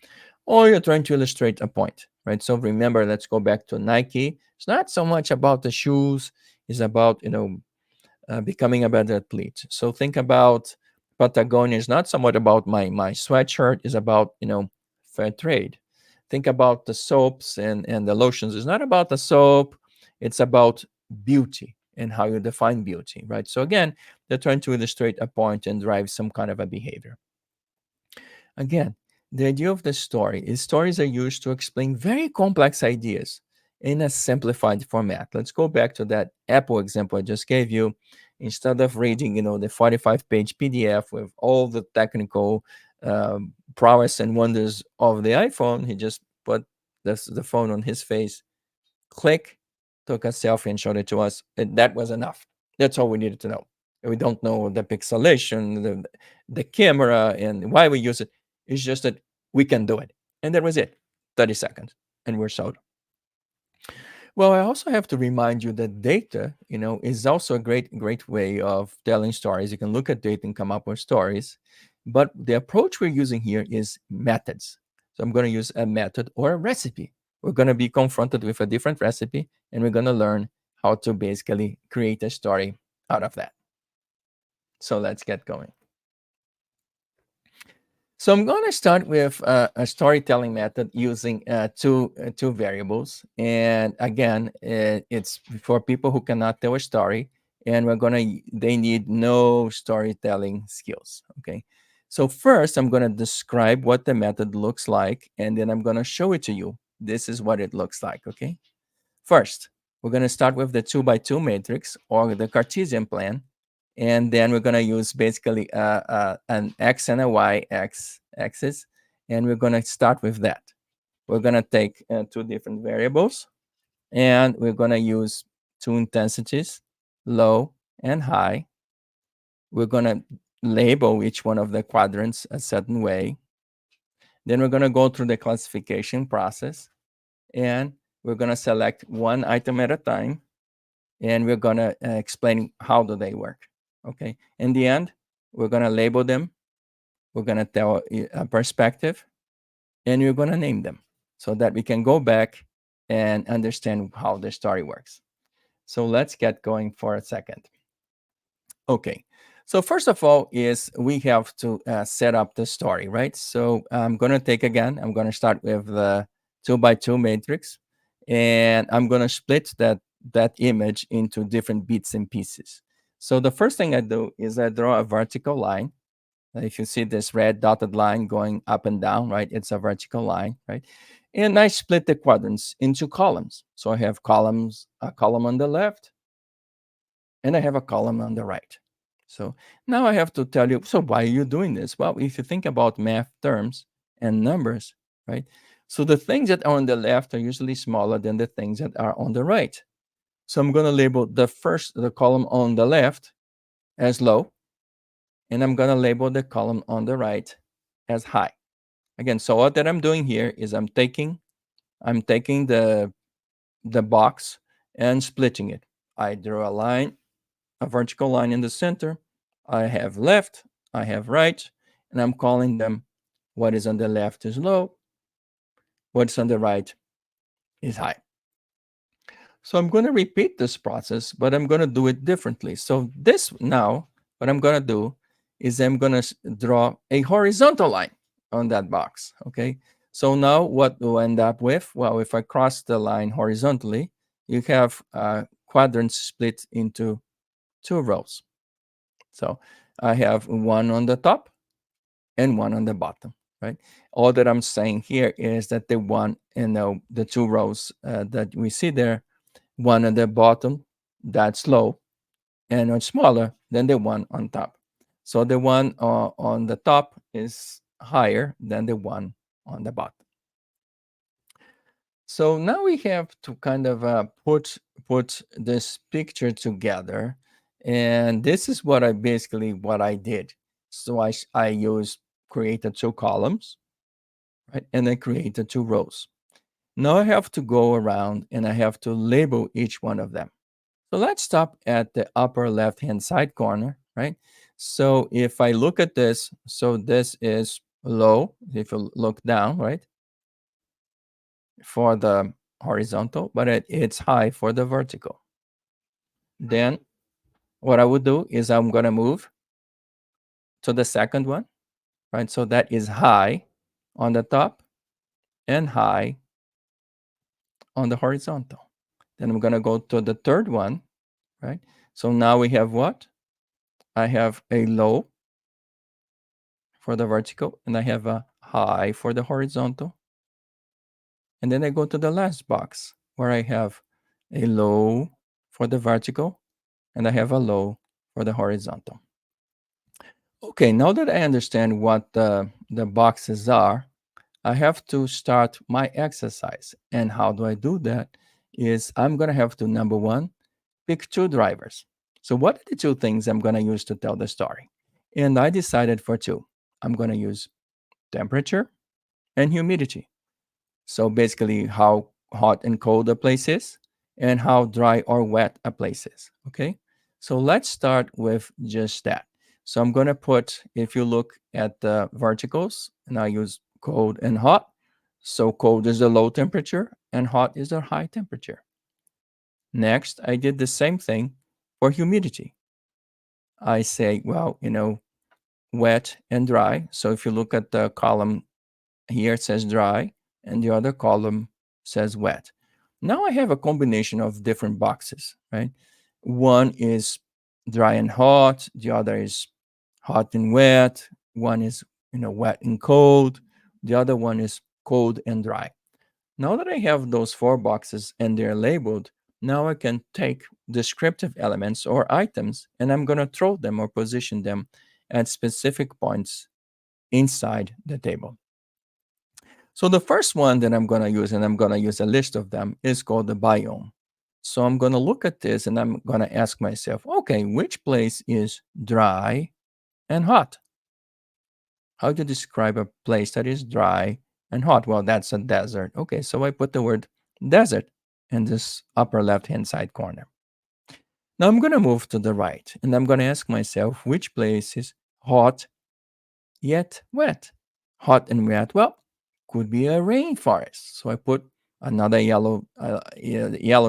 A: or you're trying to illustrate a point, right? So remember, let's go back to Nike. It's not so much about the shoes; it's about becoming a better athlete. So think about Patagonia is not somewhat about my sweatshirt, is about fair trade. Think about the soaps and the lotions. It's not about the soap, it's about beauty and how you define beauty, right? So again, they're trying to illustrate a point and drive some kind of a behavior. Again, the idea of the story is stories are used to explain very complex ideas in a simplified format. Let's go back to that Apple example I just gave you. Instead of reading, the 45-page PDF with all the technical prowess and wonders of the iPhone, he just put the phone on his face, click, took a selfie and showed it to us. And that was enough. That's all we needed to know. We don't know the pixelation, the camera, and why we use it. It's just that we can do it. And that was it. 30 seconds. And we're sold. Well, I also have to remind you that data, is also a great way of telling stories. You can look at data and come up with stories. But the approach we're using here is methods. So I'm going to use a method or a recipe. We're going to be confronted with a different recipe, and we're going to learn how to basically create a story out of that. So let's get going. So I'm going to start with a storytelling method using two variables, and again, it's for people who cannot tell a story, and they need no storytelling skills. Okay, so first I'm going to describe what the method looks like, and then I'm going to show it to you. This is what it looks like. Okay, first we're going to start with the 2 by 2 matrix or the Cartesian plan, and then we're going to use basically an x and a y axis, and we're going to start with that. We're going to take two different variables, and we're going to use two intensities, low and high. We're going to label each one of the quadrants a certain way. Then we're going to go through the classification process, and we're going to select one item at a time, and we're going to explain how do they work. Okay, in the end, we're going to label them, we're going to tell a perspective, and we're going to name them so that we can go back and understand how the story works. So let's get going for a second. Okay, So first of all is we have to set up the story, right? So I'm going to take again, I'm going to start with the 2 by 2 matrix, and I'm going to split that image into different bits and pieces. So the first thing I do is I draw a vertical line. If you see this red dotted line going up and down, right? It's a vertical line, right? And I split the quadrants into columns. So I have columns, a column on the left, and I have a column on the right. So now I have to tell you, so why are you doing this? Well, if you think about math terms and numbers, right? So the things that are on the left are usually smaller than the things that are on the right. So I'm going to label the column on the left as low, and I'm going to label the column on the right as high. Again, so what that I'm doing here is I'm taking the box and splitting it. I draw a line, a vertical line in the center. I have left, I have right, and I'm calling them what is on the left is low, what's on the right is high. So I'm going to repeat this process, but I'm going to do it differently. So this now, what I'm going to do is I'm going to draw a horizontal line on that box. Okay. So now what do I end up with? Well, if I cross the line horizontally, you have quadrants split into 2 rows. So I have one on the top and one on the bottom, right? All that I'm saying here is that the one, the 2 rows that we see there, one at the bottom, that's low, and it's smaller than the one on top. So the one on the top is higher than the one on the bottom. So now we have to kind of put this picture together, and this is what I did. So I used created 2 columns, right, and then created 2 rows. Now I have to go around and I have to label each one of them. So let's stop at the upper left hand side corner, right? So if I look at this, so this is low. If you look down, right, for the horizontal, but it's high for the vertical. Then what I would do is I'm going to move to the second one, right? So that is high on the top and high on the horizontal. Then I'm going to go to the third one, right? So now we have what? I have a low for the vertical and I have a high for the horizontal. And then I go to the last box where I have a low for the vertical and I have a low for the horizontal. Okay, now that I understand what the boxes are, I have to start my exercise. And how do I do that? Is I'm going to have to, number one, pick 2 drivers. So, what are the 2 things I'm going to use to tell the story? And I decided for 2. I'm going to use temperature and humidity. So, basically, how hot and cold a place is and how dry or wet a place is. Okay. So, let's start with just that. So, I'm going to put, if you look at the verticals, and I use cold and hot. So, cold is the low temperature and hot is the high temperature. Next, I did the same thing for humidity. I say, well, wet and dry. So if you look at the column here, it says dry, and the other column says wet. Now I have a combination of different boxes, right? One is dry and hot, the other is hot and wet, one is, wet and cold, the other one is cold and dry. Now that I have those 4 boxes and they're labeled, now I can take descriptive elements or items and I'm going to throw them or position them at specific points inside the table. So the first one that I'm going to use, and I'm going to use a list of them, is called the biome. So I'm going to look at this and I'm going to ask myself, okay, which place is dry and hot? How to describe a place that is dry and hot? Well, that's a desert. Okay, so I put the word desert in this upper left-hand side corner. Now I'm going to move to the right and I'm going to ask myself which place is hot yet wet. Hot and wet, well, could be a rainforest. So I put another yellow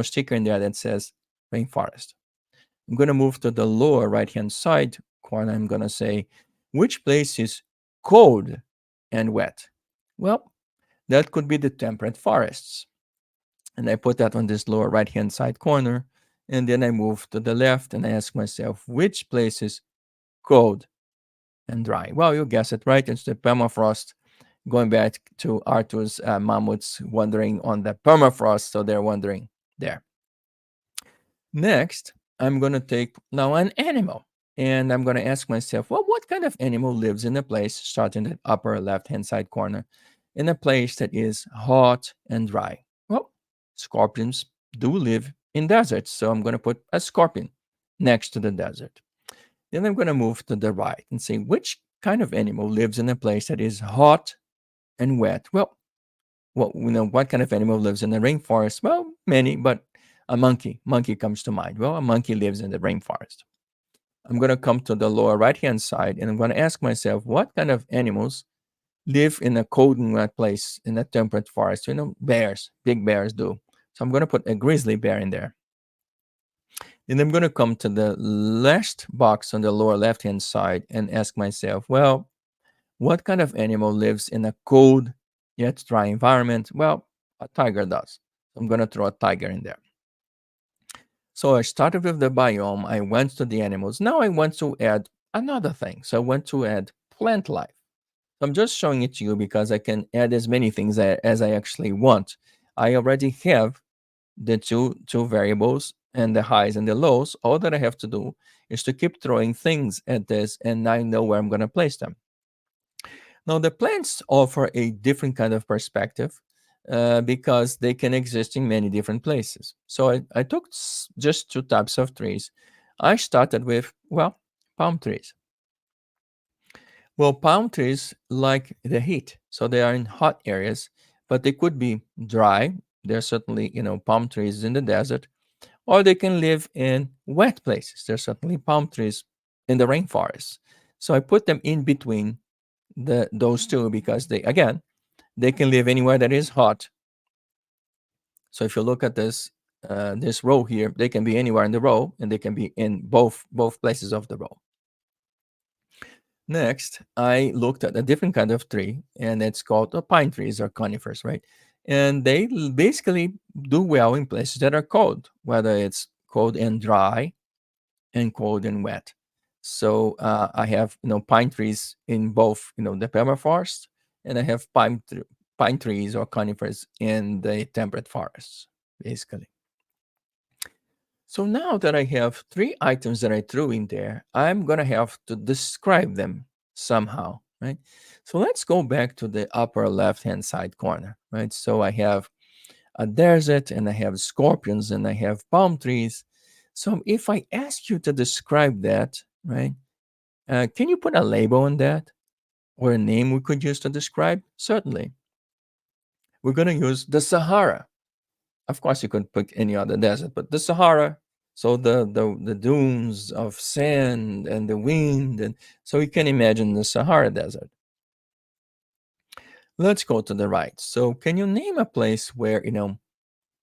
A: sticker in there that says rainforest. I'm going to move to the lower right-hand side corner, I'm going to say, which place is cold and wet? Well, that could be the temperate forests. And I put that on this lower right hand side corner. And then I move to the left and I ask myself, which place is cold and dry? Well, you guess it right. It's the permafrost. Going back to Arthur's mammoths wandering on the permafrost. So they're wandering there. Next, I'm going to take now an animal. And I'm going to ask myself, well, what kind of animal lives in a place, starting at the upper left hand side corner, in a place that is hot and dry? Well, scorpions do live in deserts. So I'm going to put a scorpion next to the desert. Then I'm going to move to the right and say, which kind of animal lives in a place that is hot and wet? Well, what kind of animal lives in the rainforest? Well, many, but a monkey. Monkey comes to mind. Well, a monkey lives in the rainforest. I'm going to come to the lower right hand side and I'm going to ask myself, what kind of animals live in a cold and wet place in a temperate forest? Bears, big bears do. So I'm going to put a grizzly bear in there. Then I'm going to come to the last box on the lower left hand side and ask myself, well, what kind of animal lives in a cold yet dry environment? Well, a tiger does. I'm going to throw a tiger in there. So I started with the biome. I went to the animals. Now I want to add another thing. So I want to add plant life. So I'm just showing it to you because I can add as many things as I actually want. I already have the two variables and the highs and the lows. All that I have to do is to keep throwing things at this, and I know where I'm going to place them. Now, the plants offer a different kind of perspective because they can exist in many different places. So I took just two types of trees. I started with, well, palm trees. Well, palm trees like the heat, so they are in hot areas, but they could be dry. There are certainly, palm trees in the desert, or they can live in wet places. There are certainly palm trees in the rainforest. So I put them in between those two because they can live anywhere that is hot. So if you look at this row here, they can be anywhere in the row, and they can be in both places of the row. Next, I looked at a different kind of tree, and it's called pine trees or conifers, right? And they basically do well in places that are cold, whether it's cold and dry and cold and wet. So I have pine trees in both the permafrost, and I have pine trees or conifers in the temperate forests, basically. So now that I have three items that I threw in there, I'm gonna have to describe them somehow, right? So let's go back to the upper left-hand side corner, right? So I have a desert, and I have scorpions, and I have palm trees. So if I ask you to describe that, right, can you put a label on that or a name we could use to describe? Certainly. We're going to use the Sahara. Of course, you could pick any other desert, but the Sahara. So the dunes of sand and the wind, and so you can imagine the Sahara Desert. Let's go to the right. So can you name a place where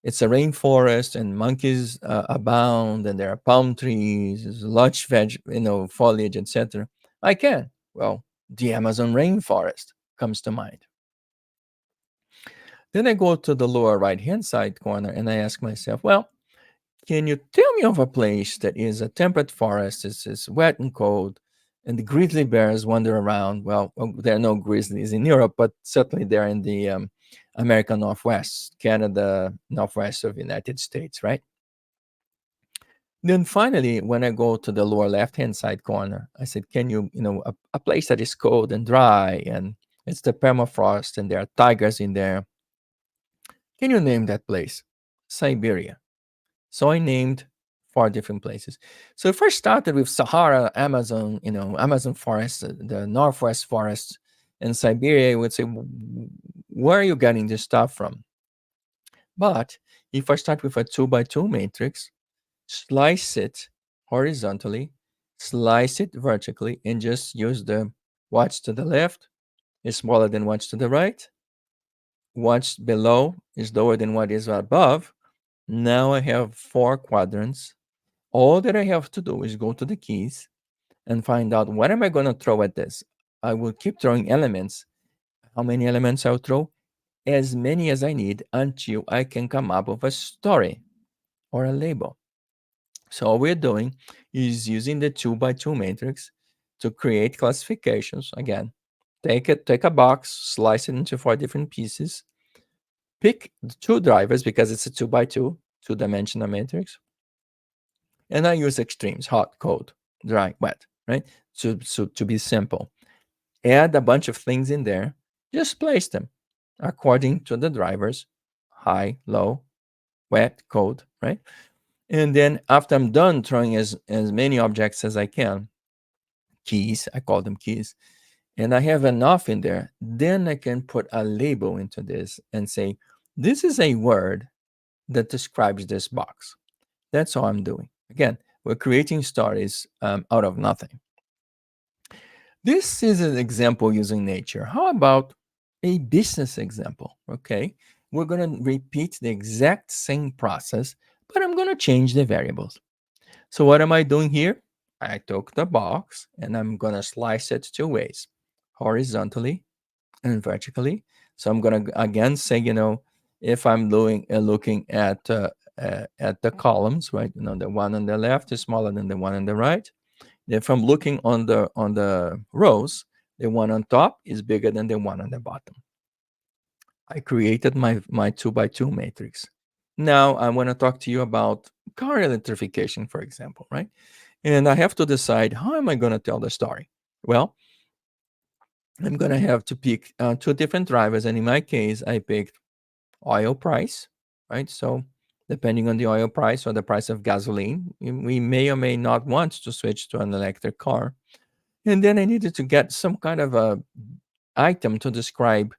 A: it's a rainforest and monkeys abound, and there are palm trees, there's lush foliage, etc.? I can. Well, the Amazon rainforest comes to mind. Then I go to the lower right hand side corner and I ask myself, well, can you tell me of a place that is a temperate forest, it's wet and cold, and the grizzly bears wander around? Well, there are no grizzlies in Europe, but certainly they're in the American Northwest, Canada, Northwest of the United States, right? Then finally, when I go to the lower left-hand side corner, I said, can a place that is cold and dry, and it's the permafrost, and there are tigers in there. Can you name that place? Siberia. So I named four different places. So if I started with Sahara, Amazon, Amazon forest, the Northwest forest, and Siberia, I would say, where are you getting this stuff from? But if I start with a 2 by 2 matrix, slice it horizontally, slice it vertically, and just use the what's to the left is smaller than what's to the right. What's below is lower than what is above. Now I have four quadrants. All that I have to do is go to the keys and find out what am I going to throw at this. I will keep throwing elements. How many elements I'll throw? As many as I need until I can come up with a story or a label. So all we're doing is using the 2 by 2 matrix to create classifications. Again, take a box, slice it into 4 different pieces, pick the 2 drivers because it's a 2 by 2, 2 dimensional matrix, and I use extremes: hot, cold, dry, wet, right? To be simple. Add a bunch of things in there, just place them according to the drivers: high, low, wet, cold, right? And then after I'm done throwing as many objects as I can, keys, I call them keys, and I have enough in there, then I can put a label into this and say, this is a word that describes this box. That's all I'm doing. Again, we're creating stories out of nothing. This is an example using nature. How about a business example? Okay, we're going to repeat the exact same process, but I'm going to change the variables. So what am I doing here? I took the box and I'm going to slice it 2 ways, horizontally and vertically. So I'm going to again say, if I'm doing looking at the columns, right? The one on the left is smaller than the one on the right. If I'm looking on the rows, the one on top is bigger than the one on the bottom. I created my 2 by 2 matrix. Now I want to talk to you about car electrification, for example, right? And I have to decide, how am I going to tell the story? Well, I'm going to have to pick 2 different drivers. And in my case, I picked oil price, right? So depending on the oil price or the price of gasoline, we may or may not want to switch to an electric car. And then I needed to get some kind of a item to describe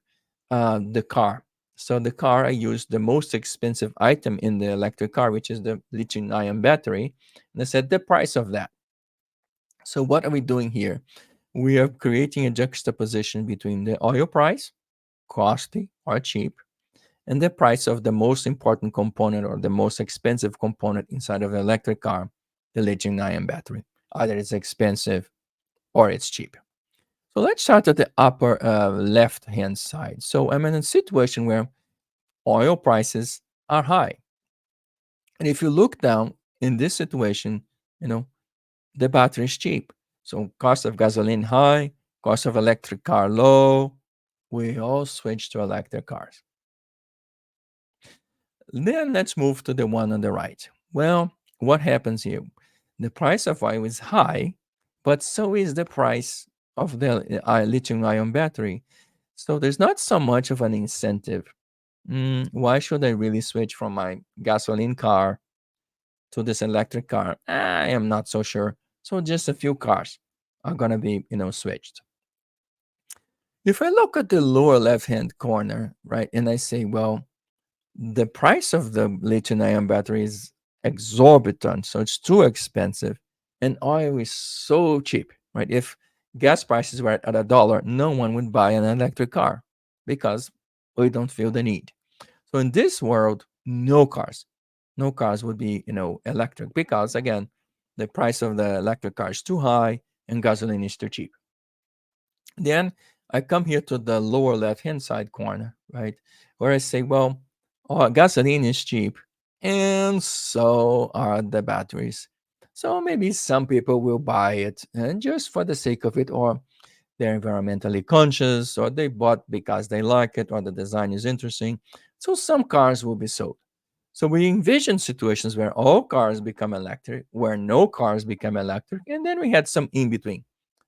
A: the car. So the car, I used the most expensive item in the electric car, which is the lithium-ion battery. And I said the price of that. So what are we doing here? We are creating a juxtaposition between the oil price, costly or cheap, and the price of the most important component or the most expensive component inside of the electric car, the lithium-ion battery. Either it's expensive or it's cheap. So let's start at the upper left-hand side. So I'm in a situation where oil prices are high. And if you look down in this situation, you know, the battery is cheap. So cost of gasoline high, cost of electric car low. We all switch to electric cars. Then let's move to the one on the right. Well, what happens here? The price of oil is high, but so is the price of the lithium ion battery. So there's not so much of an incentive. Why should I really switch from my gasoline car to this electric car? I am not so sure. So just a few cars are gonna be, switched. If I look at the lower left-hand corner, right, and I say, well, the price of the lithium-ion battery is exorbitant, so it's too expensive, and oil is so cheap, right? If gas prices were at $1, no one would buy an electric car because we don't feel the need. So in this world, no cars would be, electric because again, the price of the electric car is too high and gasoline is too cheap. Then I come here to the lower left-hand side corner, right, where I say, well, gasoline is cheap, and so are the batteries. So maybe some people will buy it and just for the sake of it, or they're environmentally conscious, or they bought because they like it, or the design is interesting. So some cars will be sold. So we envision situations where all cars become electric, where no cars become electric, and then we had some in between.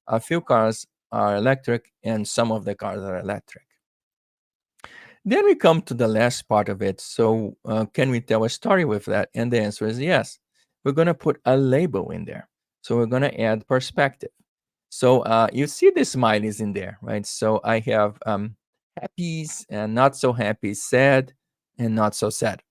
A: A few cars are electric, and some of the cars are electric. Then we come to the last part of it. So, can we tell a story with that? And the answer is yes. We're going to put a label in there. So, we're going to add perspective. So, you see the smileys in there, right? So, I have happy and not so happy, sad and not so sad.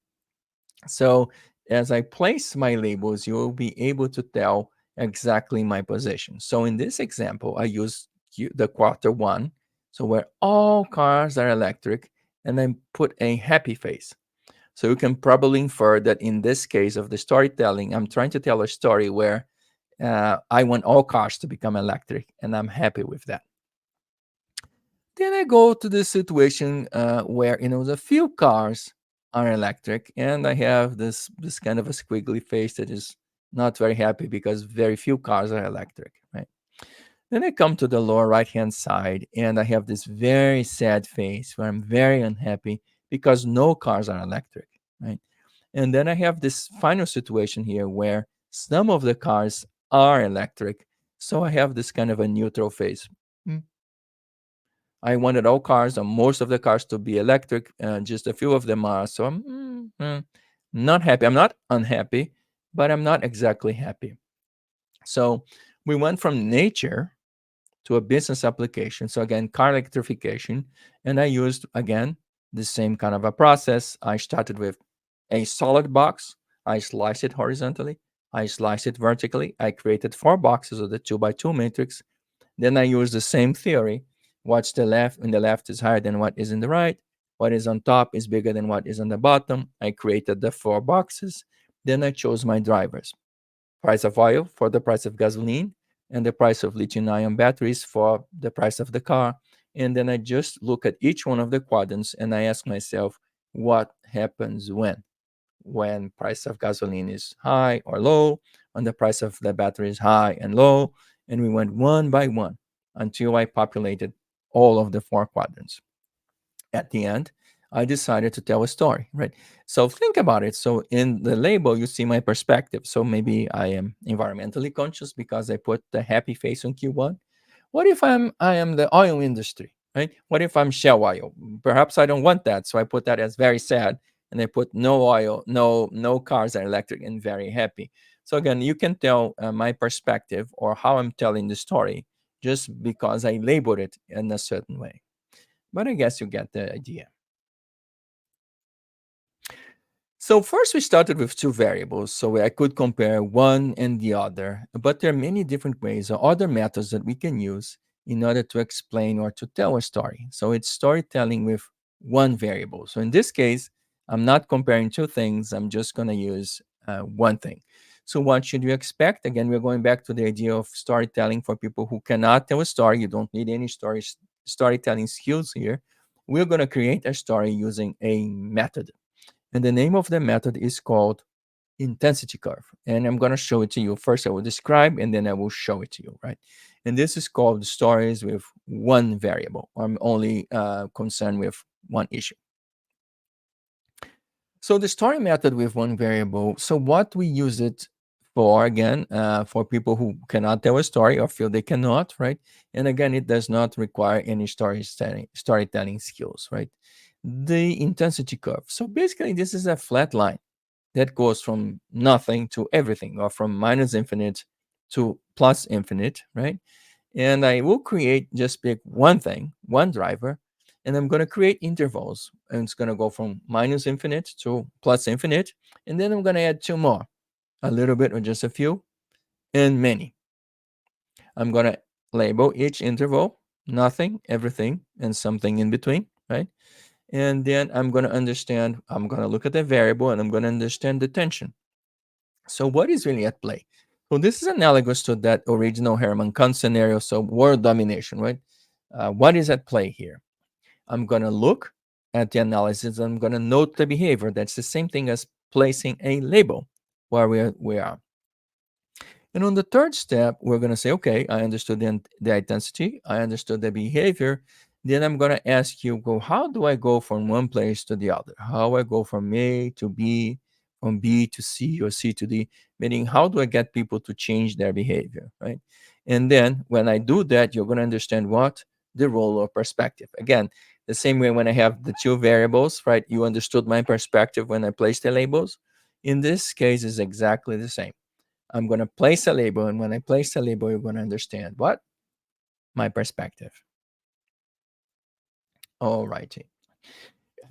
A: So, as I place my labels, you will be able to tell exactly my position. So, in this example, I use the quarter one, so where all cars are electric, and then put a happy face. So, you can probably infer that in this case of the storytelling, I'm trying to tell a story where I want all cars to become electric, and I'm happy with that. Then I go to the situation where the few cars are electric, and I have this kind of a squiggly face that is not very happy because very few cars are electric, right? Then I come to the lower right hand side, and I have this very sad face where I'm very unhappy because no cars are electric, right? And then I have this final situation here where some of the cars are electric, so I have this kind of a neutral face. Mm, I wanted all cars or most of the cars to be electric, and just a few of them are. So I'm not happy. I'm not unhappy, but I'm not exactly happy. So we went from nature to a business application. So again, car electrification. And I used, again, the same kind of a process. I started with a solid box. I sliced it horizontally. I sliced it vertically. I created four boxes of the 2 by 2 matrix. Then I use the same theory. What's the left in the left is higher than what is in the right. What is on top is bigger than what is on the bottom. I created the four boxes. Then I chose my drivers. Price of oil for the price of gasoline, and the price of lithium ion batteries for the price of the car. And then I just look at each one of the quadrants and I ask myself, what happens when price of gasoline is high or low, when the price of the battery is high and low. And we went one by one until I populated all of the four quadrants. At the end, I decided to tell a story, right? So think about it. So in the label, you see my perspective. So maybe I am environmentally conscious because I put the happy face on Q1. What if I am the oil industry, right? What if I'm Shell Oil? Perhaps I don't want that, so I put that as very sad, and I put no oil, no cars are electric, and very happy. So again, you can tell my perspective or how I'm telling the story just because I labeled it in a certain way. But I guess you get the idea. So first we started with two variables, so I could compare one and the other, but there are many different ways or other methods that we can use in order to explain or to tell a story. So it's storytelling with one variable. So in this case, I'm not comparing two things, I'm just going to use one thing. So what should you expect? Again, we're going back to the idea of storytelling for people who cannot tell a story. You don't need any storytelling skills here. We're going to create a story using a method. And the name of the method is called intensity curve. And I'm going to show it to you. First, I will describe and then I will show it to you, right? And this is called stories with one variable. I'm only concerned with one issue. So the story method with one variable. So what we use it for, again, for people who cannot tell a story or feel they cannot, right? And again, it does not require any storytelling skills, right? The intensity curve. So basically, this is a flat line that goes from nothing to everything, or from minus infinite to plus infinite, right? And I will create, just pick one thing, one driver, and I'm going to create intervals. And it's going to go from minus infinite to plus infinite. And then I'm going to add two more, a little bit or just a few, and many. I'm going to label each interval nothing, everything, and something in between, right? And then I'm going to understand, I'm going to look at the variable and I'm going to understand the tension. So what is really at play? So this is analogous to that original Herman Kant scenario. So world domination, right? What is at play here? I'm going to look at the analysis. I'm going to note the behavior. That's the same thing as placing a label where we are. And on the third step, we're going to say, okay, I understood the intensity. I understood the behavior. Then I'm going to ask you, how do I go from one place to the other? How I go from A to B, from B to C, or C to D? Meaning, how do I get people to change their behavior, right? And then when I do that, you're going to understand what? The role of perspective. Again, the same way when I have the two variables, right? You understood my perspective when I placed the labels. In this case, is exactly the same. I'm going to place a label, and when I place a label, you're going to understand what? My perspective. All righty.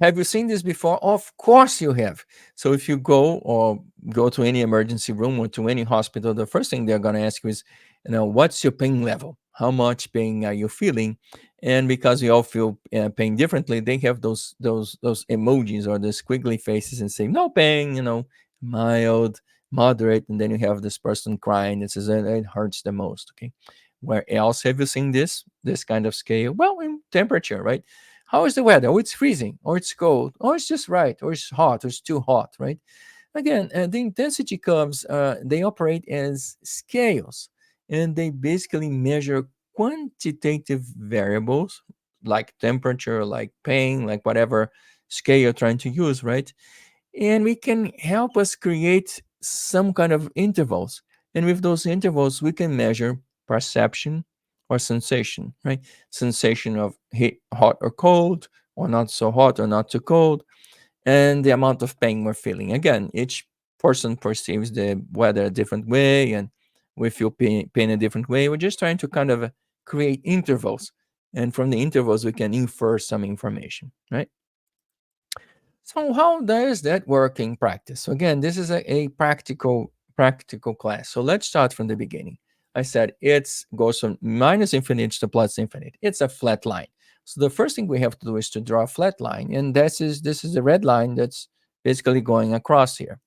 A: Have you seen this before? Of course you have. So if you go to any emergency room or to any hospital, the first thing they're going to ask you is, what's your pain level? How much pain are you feeling? And because we all feel pain differently, they have those emojis or the squiggly faces and say no pain, mild, moderate, and then you have this person crying. This is it hurts the most. Okay, where else have you seen this kind of scale? Well, in temperature, right? How is the weather? Oh, it's freezing, or it's cold, or it's just right, or it's hot, or it's too hot, right? Again, the intensity curves, they operate as scales, and they basically measure quantitative variables like temperature, like pain, like whatever scale you're trying to use, right? And we can help us create some kind of intervals. And with those intervals, we can measure perception or sensation, right? Sensation of heat, hot or cold, or not so hot or not too cold, and the amount of pain we're feeling. Again, each person perceives the weather a different way, and we feel pain a different way. We're just trying to kind of create intervals. And from the intervals, we can infer some information, right? So how does that work in practice? So again, this is a practical class. So let's start from the beginning. I said it's goes from minus infinite to plus infinite. It's a flat line. So the first thing we have to do is to draw a flat line, and this is the red line that's basically going across here.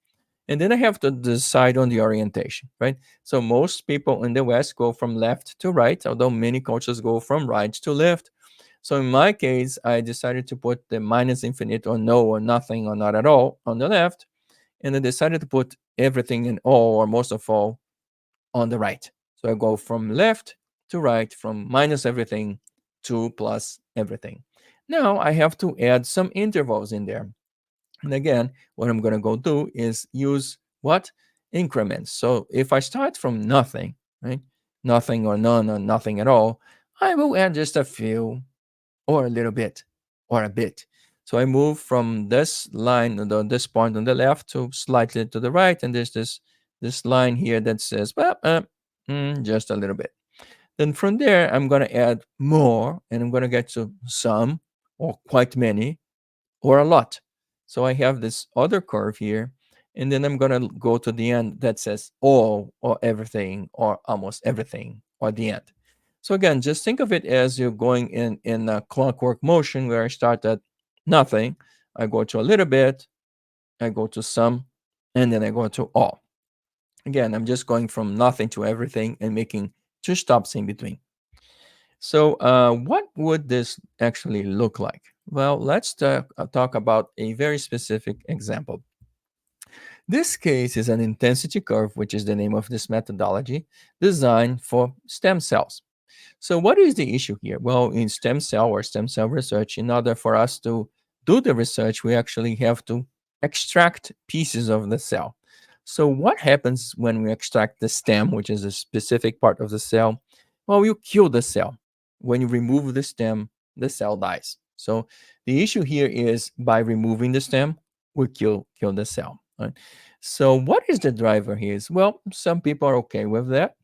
A: And then I have to decide on the orientation, right? So most people in the West go from left to right, although many cultures go from right to left. So in my case, I decided to put the minus infinite or no or nothing or not at all on the left. And I decided to put everything in all or most of all on the right. So I go from left to right, from minus everything to plus everything. Now I have to add some intervals in there. And again, what I'm going to go do is use what? Increments. So if I start from nothing, right? Nothing or none or nothing at all, I will add just a few or a little bit or a bit. So I move from this line, this point on the left to slightly to the right, and there's this line here that says, well, just a little bit. Then from there, I'm going to add more, and I'm going to get to some or quite many or a lot. So I have this other curve here, and then I'm going to go to the end that says all or everything or almost everything or the end. So again, just think of it as you're going in a clockwork motion where I start at nothing, I go to a little bit, I go to some, and then I go to all. Again, I'm just going from nothing to everything and making two stops in between. So, what would this actually look like? Well, let's talk about a very specific example. This case is an intensity curve, which is the name of this methodology, designed for stem cells. So, what is the issue here? Well, in stem cell research, in order for us to do the research, we actually have to extract pieces of the cell. So, what happens when we extract the stem, which is a specific part of the cell? Well, you kill the cell. When you remove the stem, the cell dies. So, the issue here is by removing the stem, we kill the cell. Right? So, what is the driver here? Well, some people are okay with that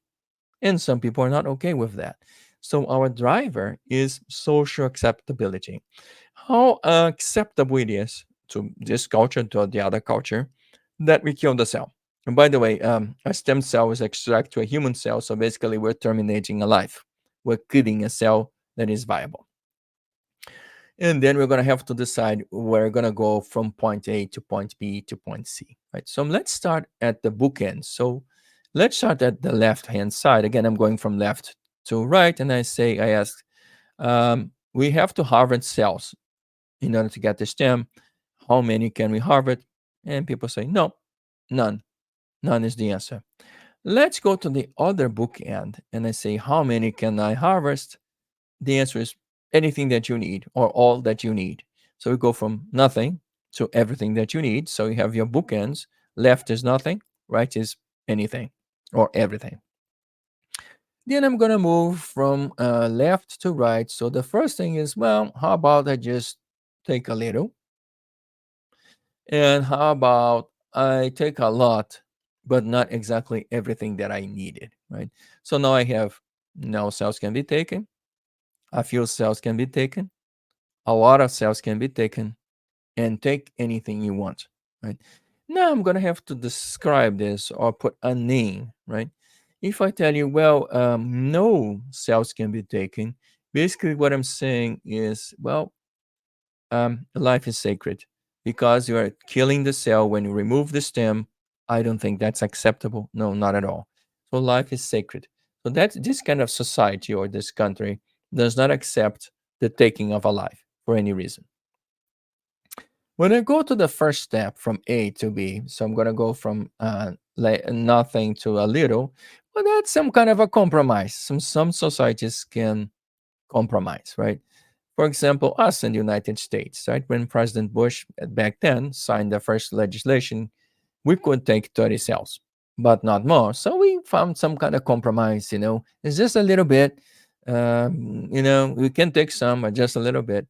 A: and some people are not okay with that. So our driver is social acceptability. How acceptable it is to this culture to the other culture that we kill the cell. And by the way, a stem cell is extract to a human cell, so basically we're terminating a life. We're killing a cell that is viable. And then we're going to have to decide we're going to go from point A to point B to point C, right? So let's start at the bookends. So let's start at the left hand side. Again, I'm going from left to right, and I ask, we have to harvest cells in order to get the stem. How many can we harvest? And people say, no, none. None is the answer. Let's go to the other bookend, and I say, how many can I harvest? The answer is anything that you need or all that you need. So we go from nothing to everything that you need. So you have your bookends. Left is nothing, right is anything or everything. Then I'm going to move from left to right. So the first thing is, well, how about I just take a little? And how about I take a lot, but not exactly everything that I needed, right? So now I have no cells can be taken, a few cells can be taken, a lot of cells can be taken, and take anything you want, right? Now I'm going to have to describe this or put a name, right? If I tell you, well, no cells can be taken, basically what I'm saying is, well, life is sacred because you are killing the cell when you remove the stem. I don't think that's acceptable. No, not at all. So life is sacred. So that this kind of society or this country does not accept the taking of a life for any reason. When I go to the first step from A to B, so I'm going to go from nothing to a little, well, that's some kind of a compromise. Some societies can compromise, right? For example, us in the United States, right? When President Bush back then signed the first legislation, we could take 30 cells, but not more. So we found some kind of compromise, it's just a little bit. We can take some, but just a little bit.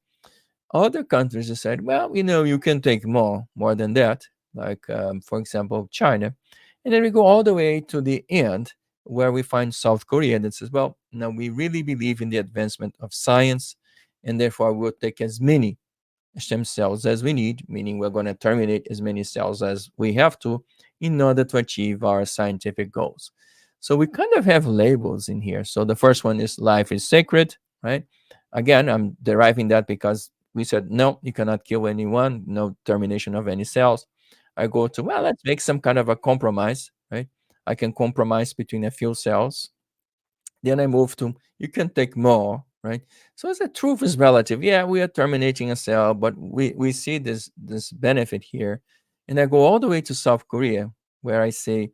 A: Other countries decide, well, you can take more than that, like, for example, China. And then we go all the way to the end where we find South Korea that says, well, now we really believe in the advancement of science, and therefore we'll take as many stem cells as we need, meaning we're going to terminate as many cells as we have to in order to achieve our scientific goals. So we kind of have labels in here. So the first one is life is sacred, right? Again, I'm deriving that because we said, no, you cannot kill anyone, no termination of any cells. I go to, well, let's make some kind of a compromise, right? I can compromise between a few cells. Then I move to you can take more, right? So as the truth is relative. Yeah, we are terminating a cell, but we see this benefit here. And I go all the way to South Korea, where I say,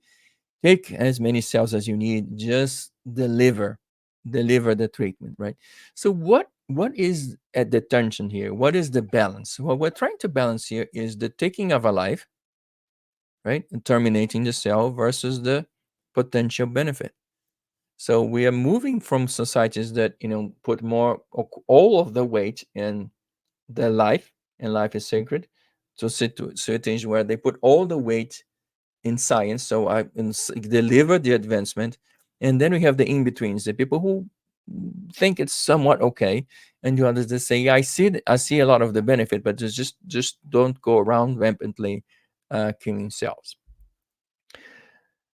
A: take as many cells as you need, just deliver the treatment, right? So what is at the tension here? What is the balance? What we're trying to balance here is the taking of a life, right? And terminating the cell versus the potential benefit. So we are moving from societies that put more all of the weight in the life, and life is sacred, to situations where they put all the weight in science. So deliver the advancement, and then we have the in betweens, the people who think it's somewhat okay, and the others that say, yeah, I see a lot of the benefit, but just don't go around rampantly killing cells.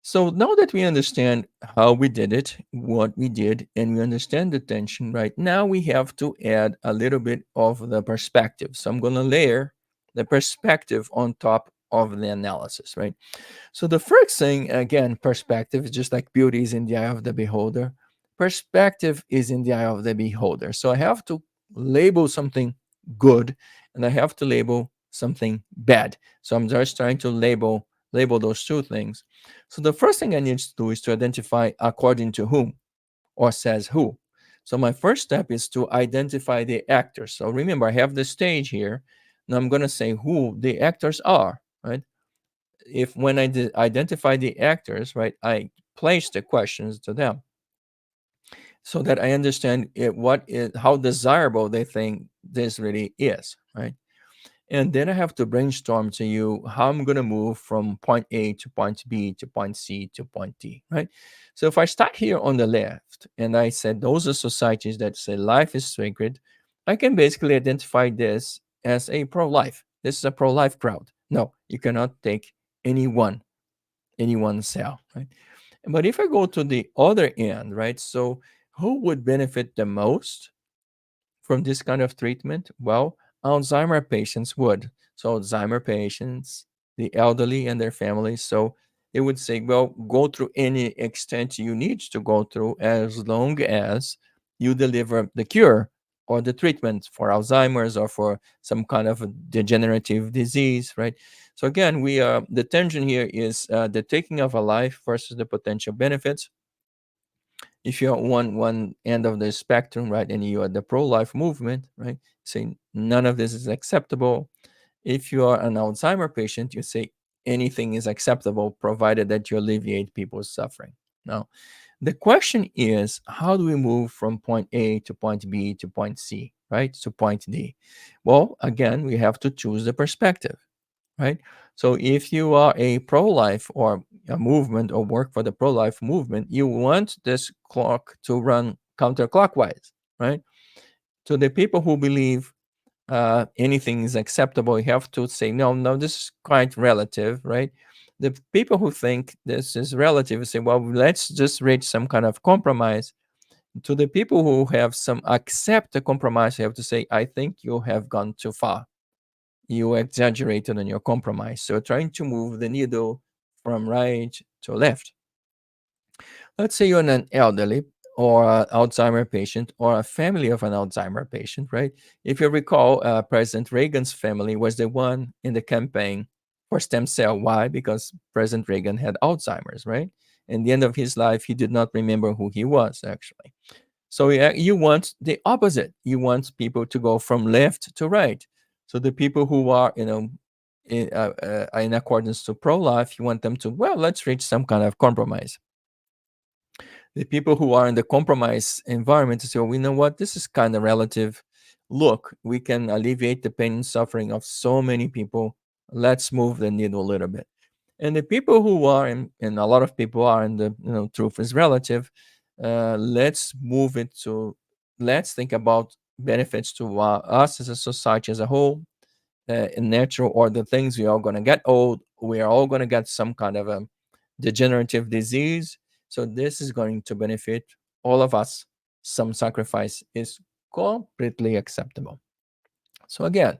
A: So now that we understand how we did it, what we did, and we understand the tension, right now we have to add a little bit of the perspective. So I'm going to layer the perspective on top of the analysis, right? So the first thing, again, perspective is just like beauty is in the eye of the beholder. Perspective is in the eye of the beholder. So I have to label something good, and I have to label something bad. So I'm just trying to label those two things. So the first thing I need to do is to identify according to whom or says who. So my first step is to identify the actors. So remember, I have the stage here. Now I'm going to say who the actors are, right? If when I identify the actors, right, I place the questions to them so that I understand how desirable they think this really is, right? And then I have to brainstorm to you how I'm going to move from point A to point B to point C to point D, right? So if I start here on the left and I said those are societies that say life is sacred, I can basically identify this as a pro life. This is a pro life crowd. No, you cannot take anyone any one cell, right? But if I go to the other end, right? So who would benefit the most from this kind of treatment? Well, Alzheimer patients would. So Alzheimer patients, the elderly and their families. So they would say, well, go through any extent you need to go through as long as you deliver the cure or the treatment for Alzheimer's or for some kind of a degenerative disease, right? So again, we the tension here is the taking of a life versus the potential benefits. If you're one end of the spectrum, right, and you are the pro-life movement, right, saying none of this is acceptable. If you are an Alzheimer patient, you say anything is acceptable provided that you alleviate people's suffering. Now, the question is, how do we move from point A to point B to point C, right, to point D? Well, again, we have to choose the perspective, right? So if you are a pro-life or a movement or work for the pro-life movement, you want this clock to run counterclockwise, right? To the people who believe anything is acceptable, you have to say, no, no, this is quite relative, right? The people who think this is relative say, well, let's just reach some kind of compromise. To the people who have some accept the compromise, you have to say, I think you have gone too far, you exaggerated on your compromise. So trying to move the needle from right to left. Let's say you're an elderly or an Alzheimer patient or a family of an Alzheimer patient, right? If you recall, President Reagan's family was the one in the campaign for stem cell. Why? Because President Reagan had Alzheimer's, right? In the end of his life, he did not remember who he was, actually. So yeah, you want the opposite. You want people to go from left to right. So the people who are, in accordance to pro-life, you want them to, well, let's reach some kind of compromise. The people who are in the compromise environment say, well, you know what, this is kind of relative. Look, we can alleviate the pain and suffering of so many people. Let's move the needle a little bit. And the people who are in, and a lot of people are in the, truth is relative. Let's move it to, let's think about benefits to us as a society as a whole, in natural order things. We are going to get old. We are all going to get some kind of a degenerative disease. So this is going to benefit all of us. Some sacrifice is completely acceptable. So again,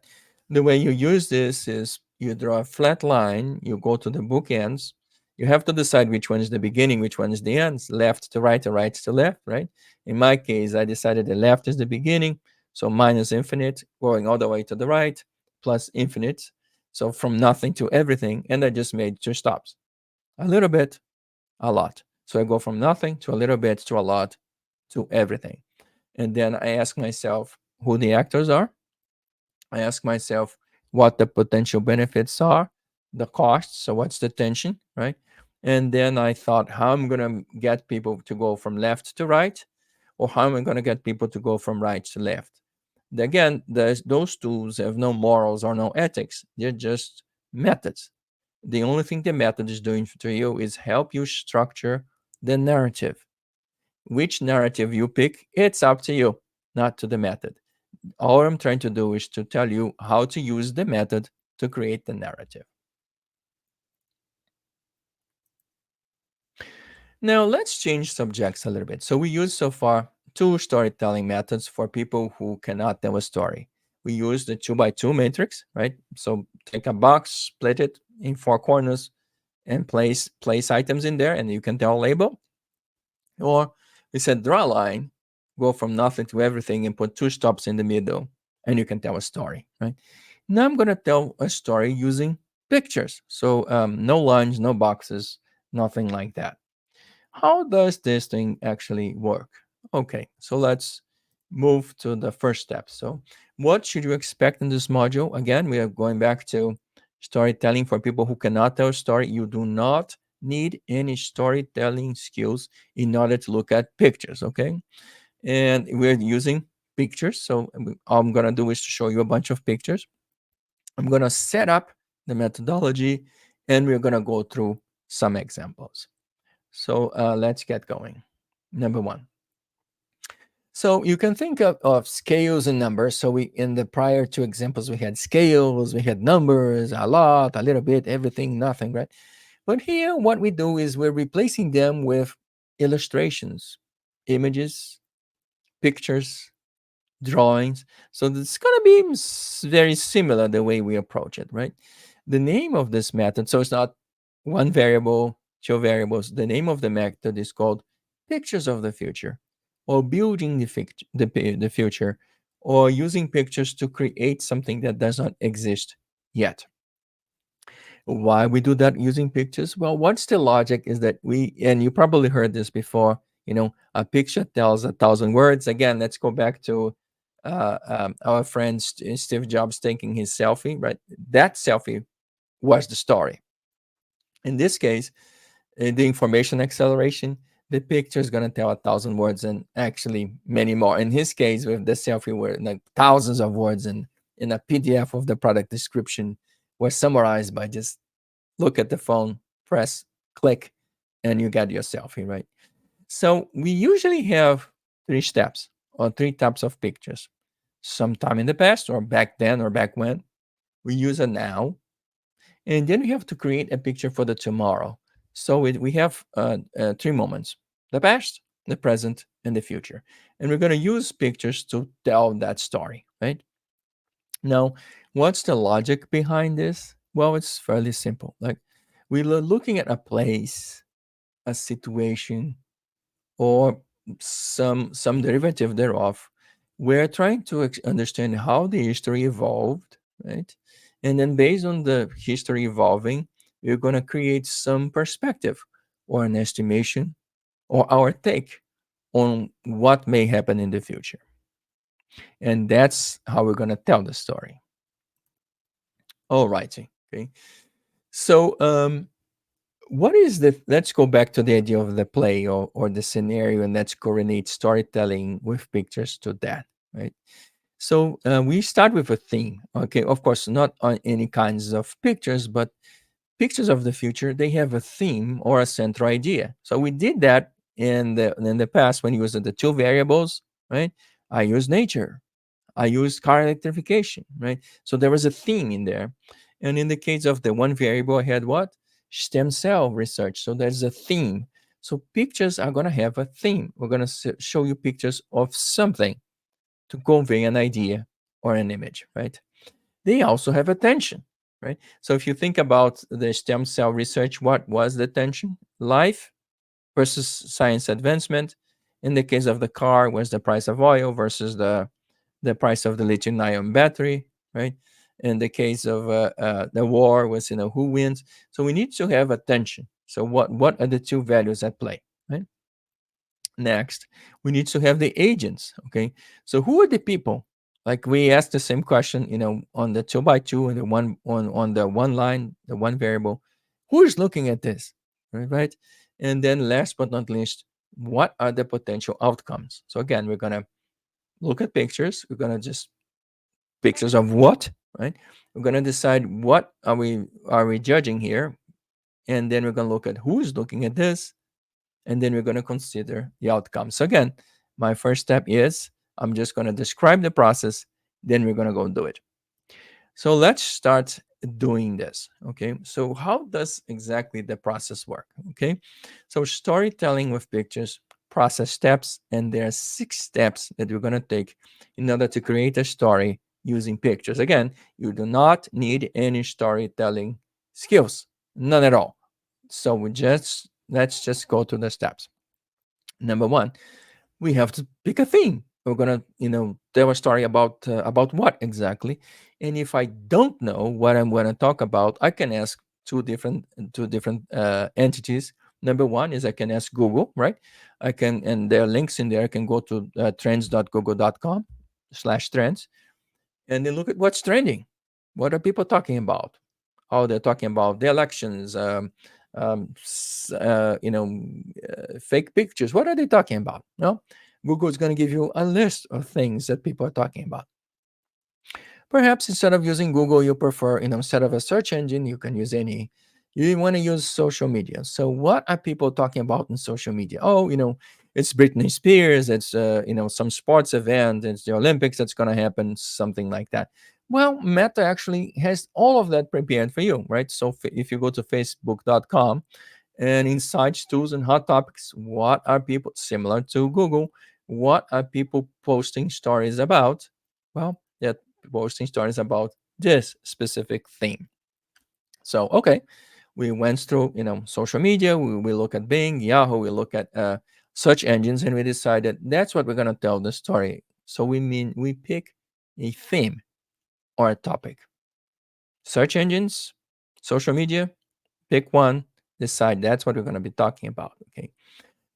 A: the way you use this is you draw a flat line, you go to the bookends. You have to decide which one is the beginning, which one is the end, left to right or right to left, right? In my case, I decided the left is the beginning, so minus infinite, going all the way to the right, plus infinite. So from nothing to everything, and I just made two stops. A little bit, a lot. So I go from nothing to a little bit to a lot to everything. And then I ask myself who the actors are. I ask myself what the potential benefits are, the costs. So what's the tension, right? And then I thought how I'm gonna get people to go from left to right, or how am I gonna get people to go from right to left. Again, those tools have no morals or no ethics. They're just methods. The only thing the method is doing to you is help you structure the narrative. Which narrative you pick, it's up to you, not to the method. All I'm trying to do is to tell you how to use the method to create the narrative. Now, let's change subjects a little bit. So, we use so far two storytelling methods for people who cannot tell a story. We use the 2 by 2 matrix, right? So, take a box, split it in four corners, and place items in there, and you can tell a label. Or we said draw a line, go from nothing to everything, and put two stops in the middle, and you can tell a story, right? Now I'm going to tell a story using pictures. So no lines, no boxes, nothing like that. How does this thing actually work? Okay, so let's move to the first step. So, what should you expect in this module? Again, we are going back to storytelling for people who cannot tell a story. You do not need any storytelling skills in order to look at pictures, okay? And we're using pictures. So, all I'm going to do is to show you a bunch of pictures. I'm going to set up the methodology and we're going to go through some examples. So let's get going. Number one. So you can think of scales and numbers. So we in the prior two examples, we had scales, we had numbers, a lot, a little bit, everything, nothing, right? But here, what we do is we're replacing them with illustrations, images, pictures, drawings. So it's going to be very similar the way we approach it, right? The name of this method, so it's not one variable, two variables. The name of the method is called Pictures of the Future, or Building the Future, or using pictures to create something that does not exist yet. Why we do that using pictures? Well, what's the logic is that and you probably heard this before, a picture tells 1,000 words. Again, let's go back to our friend Steve Jobs taking his selfie, right? That selfie was the story. In this case, in the information acceleration, the picture is going to tell 1,000 words and actually many more. In his case, with the selfie, were like thousands of words and in a PDF of the product description was summarized by just look at the phone, press, click, and you get your selfie, right? So we usually have three steps or three types of pictures. Sometime in the past or back then or back when, we use a now. And then we have to create a picture for the tomorrow. So we have three moments: the past, the present, and the future. And we're going to use pictures to tell that story, right? Now, what's the logic behind this? Well, it's fairly simple. Like We are looking at a place, a situation, or some derivative thereof. We're trying to understand how the history evolved, right? And then based on the history evolving, we're going to create some perspective or an estimation or our take on what may happen in the future. And that's how we're going to tell the story. All righty. Okay. So, what is the, let's go back to the idea of the play or the scenario, and let's coordinate storytelling with pictures to that, right? So, we start with a theme. Okay. Of course, not on any kinds of pictures, but pictures of the future, they have a theme or a central idea. So we did that in the past when you used the two variables, right? I use nature, I used car electrification, right? So there was a theme in there. And in the case of the one variable, I had what? Stem cell research. So there's a theme. So pictures are going to have a theme. We're going to show you pictures of something to convey an idea or an image, right? They also have attention, right? So if you think about the stem cell research, what was the tension? Life versus science advancement. In the case of the car, was the price of oil versus the price of the lithium ion battery, right? In the case of the war, was who wins. So we need to have attention. So what are the two values at play, right? Next, we need to have the agents. Okay, so who are the people? Like we asked the same question, on the two by two and the one on the one line, the one variable. Who is looking at this, right? And then last but not least, what are the potential outcomes? So again, we're gonna look at pictures. We're gonna just pictures of what, right? We're gonna decide what are we judging here, and then we're gonna look at who is looking at this, and then we're going to consider the outcome. So again, my first step is I'm just going to describe the process, then we're going to go do it. So let's start doing this. Okay, so how does exactly the process work? Okay, so storytelling with pictures, process steps, and there are 6 steps that we're going to take in order to create a story using pictures. Again, you do not need any storytelling skills, none at all. So let's just go to the steps. Number one, we have to pick a theme. We're gonna, tell a story about what exactly. And if I don't know what I'm gonna talk about, I can ask two different entities. Number one is I can ask Google, right? I can, and there are links in there. I can go to trends.google.com/trends, and then look at what's trending. What are people talking about? Oh, they're talking about the elections, fake pictures. What are they talking about? No, Google is going to give you a list of things that people are talking about. Perhaps instead of using Google, you prefer, instead of a search engine, you can use any. You want to use social media. So, what are people talking about in social media? Oh, it's Britney Spears. It's some sports event. It's the Olympics that's going to happen. Something like that. Well, Meta actually has all of that prepared for you, right? So, if you go to Facebook.com and insights, tools, and hot topics, what are people similar to Google? What are people posting stories about? Well, they're posting stories about this specific theme. So, okay, we went through, social media. We look at Bing, Yahoo. We look at search engines, and we decided that's what we're gonna tell the story. So we pick a theme or a topic. Search engines, social media. Pick one. Decide that's what we're gonna be talking about. Okay.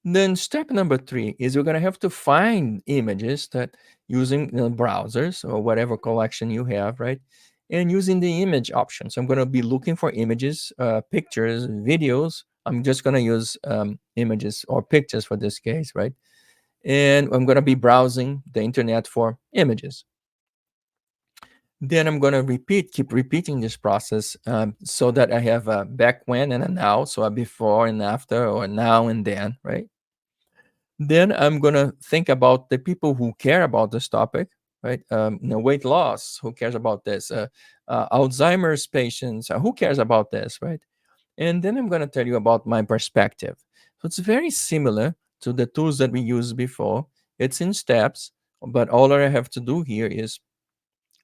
A: Then step number 3 is we're gonna have to find images that using browsers or whatever collection you have, right? And using the image options. I'm gonna be looking for images, pictures, videos. I'm just gonna use images or pictures for this case, right? And I'm gonna be browsing the internet for images. Then I'm gonna keep repeating this process so that I have a back when and a now, so a before and after, or now and then, right? Then I'm gonna think about the people who care about this topic, right? Weight loss, who cares about this? Alzheimer's patients, who cares about this, right? And then I'm gonna tell you about my perspective. So it's very similar to the tools that we used before. It's in steps, but all I have to do here is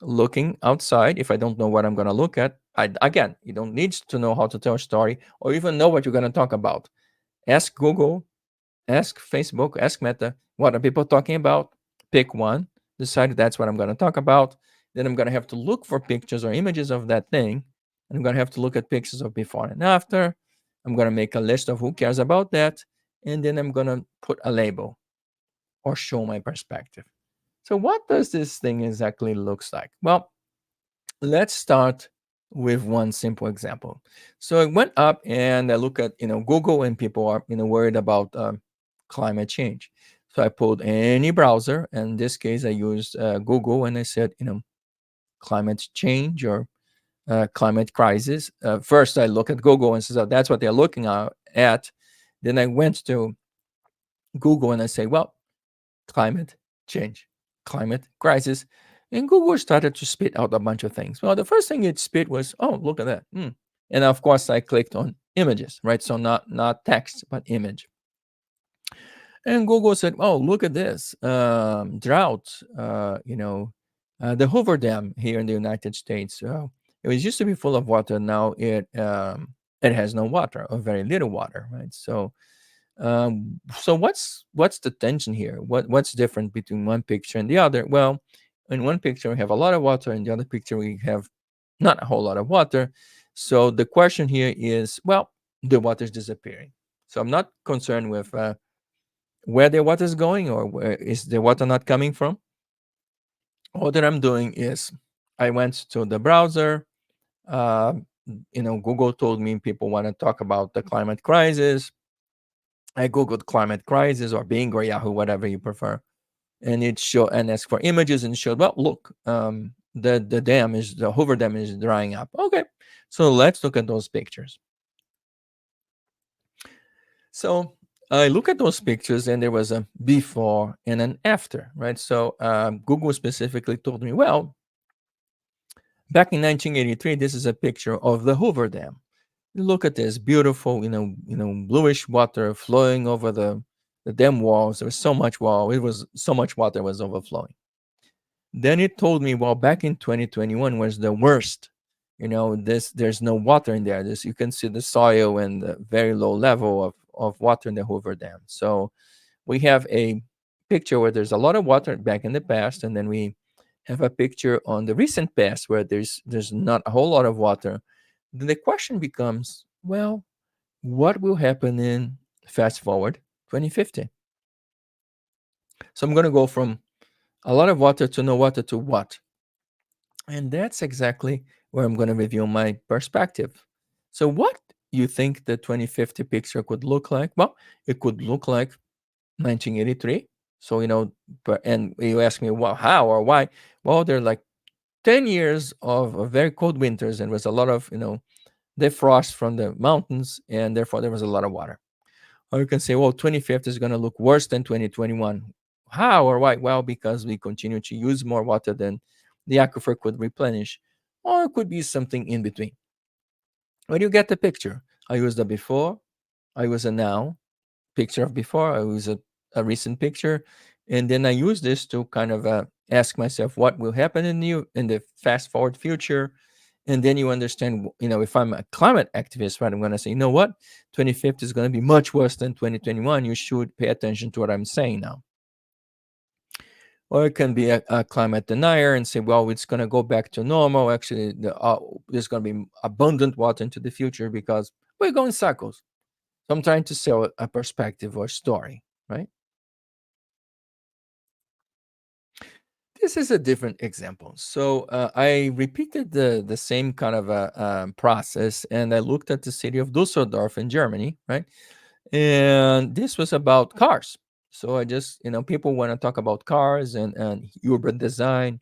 A: looking outside. If I don't know what I'm gonna look at, Again, you don't need to know how to tell a story or even know what you're going to talk about. Ask Google, ask Facebook, ask Meta, what are people talking about? Pick one, decide that's what I'm going to talk about. Then I'm going to have to look for pictures or images of that thing. And I'm going to have to look at pictures of before and after. I'm going to make a list of who cares about that. And then I'm going to put a label or show my perspective. So what does this thing exactly looks like? Well, let's start with one simple example. So I went up and I look at Google, and people are worried about climate change. So I pulled any browser, and in this case I used Google, and I said climate change or climate crisis. First I look at Google and says, oh, that's what they're looking at. Then I went to Google and I say, well, climate change, climate crisis. And Google started to spit out a bunch of things. Well, the first thing it spit was, oh, look at that. And of course, I clicked on images, right? So not text, but image. And Google said, oh, look at this drought. The Hoover Dam here in the United States. It was used to be full of water. Now it has no water or very little water, right? So what's the tension here? What's different between one picture and the other? Well, in one picture we have a lot of water, in the other picture we have not a whole lot of water. So the question here is, well, the water is disappearing. So I'm not concerned with where the water is going or where is the water not coming from. All that I'm doing is I went to the browser. Uh, Google told me people want to talk about the climate crisis. I googled climate crisis or Bing or Yahoo, whatever you prefer, and it showed and asked for images and showed, well, look, the Hoover Dam is drying up. Okay, so let's look at those pictures. So I look at those pictures, and there was a before and an after, right? So Google specifically told me, well, back in 1983, this is a picture of the Hoover Dam. Look at this beautiful, bluish water flowing over the dam walls. There was so much wall. It was so much water was overflowing. Then it told me, well, back in 2021 was the worst. There's no water in there. This you can see the soil and the very low level of water in the Hoover Dam. So we have a picture where there's a lot of water back in the past, and then we have a picture on the recent past where there's not a whole lot of water. Then the question becomes, well, what will happen in fast forward 2050? So I'm going to go from a lot of water to no water to what? And that's exactly where I'm going to reveal my perspective. So what you think the 2050 picture could look like? Well, it could look like 1983. So, and you ask me, well, how or why? Well, there are like 10 years of very cold winters, and was a lot of, defrost from the mountains, and therefore there was a lot of water. Or you can say, well, 25th is going to look worse than 2021. How or why? Well, because we continue to use more water than the aquifer could replenish. Or it could be something in between. When you get the picture, I use the before, I use a now, picture of before, I use a recent picture, and then I use this to kind of ask myself what will happen in the fast forward future. And then you understand, if I'm a climate activist, right, I'm going to say, you know what, 2050 is going to be much worse than 2021. You should pay attention to what I'm saying now. Or it can be a climate denier and say, well, it's going to go back to normal. Actually, there's going to be abundant water into the future because we're going cycles. So I'm trying to sell a perspective or story, right? This is a different example. So I repeated the same kind of process, and I looked at the city of Dusseldorf in Germany, right? And this was about cars. So I just, people want to talk about cars and urban design.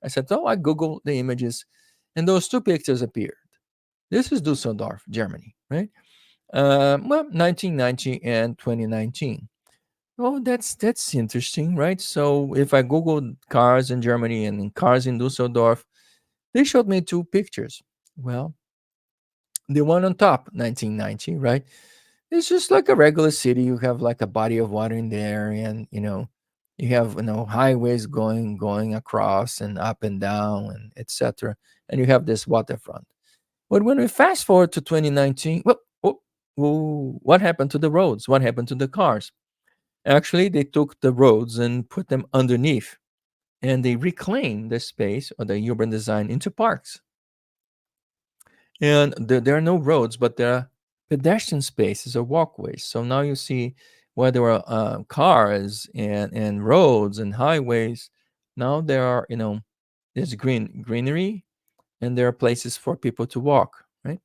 A: I said, oh, I Googled the images, and those two pictures appeared. This is Dusseldorf, Germany, right? Well, 1990 and 2019. Oh, that's interesting, right? So if I Googled cars in Germany and cars in Dusseldorf, they showed me two pictures. Well, the one on top, 1990, right? It's just like a regular city. You have like a body of water in there, and you have highways going across and up and down and etc. And you have this waterfront. But when we fast forward to 2019, well, what happened to the roads? What happened to the cars? Actually, they took the roads and put them underneath, and they reclaimed the space or the urban design into parks. And there are no roads, but there are pedestrian spaces or walkways. So now you see where there are cars and roads and highways. Now there are, there's greenery, and there are places for people to walk, right?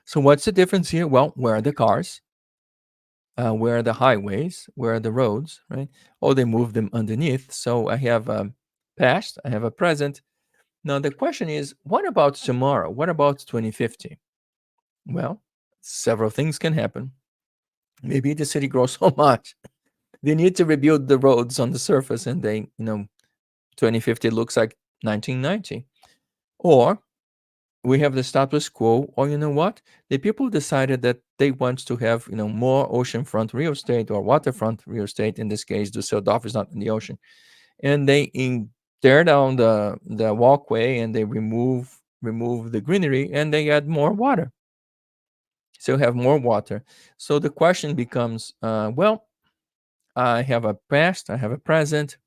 A: So what's the difference here? Well, where are the cars? Where are the highways? Where are the roads, right? Oh, they moved them underneath. So I have a past, I have a present. Now the question is, what about tomorrow? What about 2050? Well, several things can happen. Maybe the city grows so much they need to rebuild the roads on the surface, and 2050 looks like 1990. Or we have the status quo, or you know what? The people decided that they want to have more oceanfront real estate or waterfront real estate. In this case, Düsseldorf is not in the ocean, and they tear down the walkway, and they remove the greenery, and they add more water. So have more water. So the question becomes, well, I have a past, I have a present,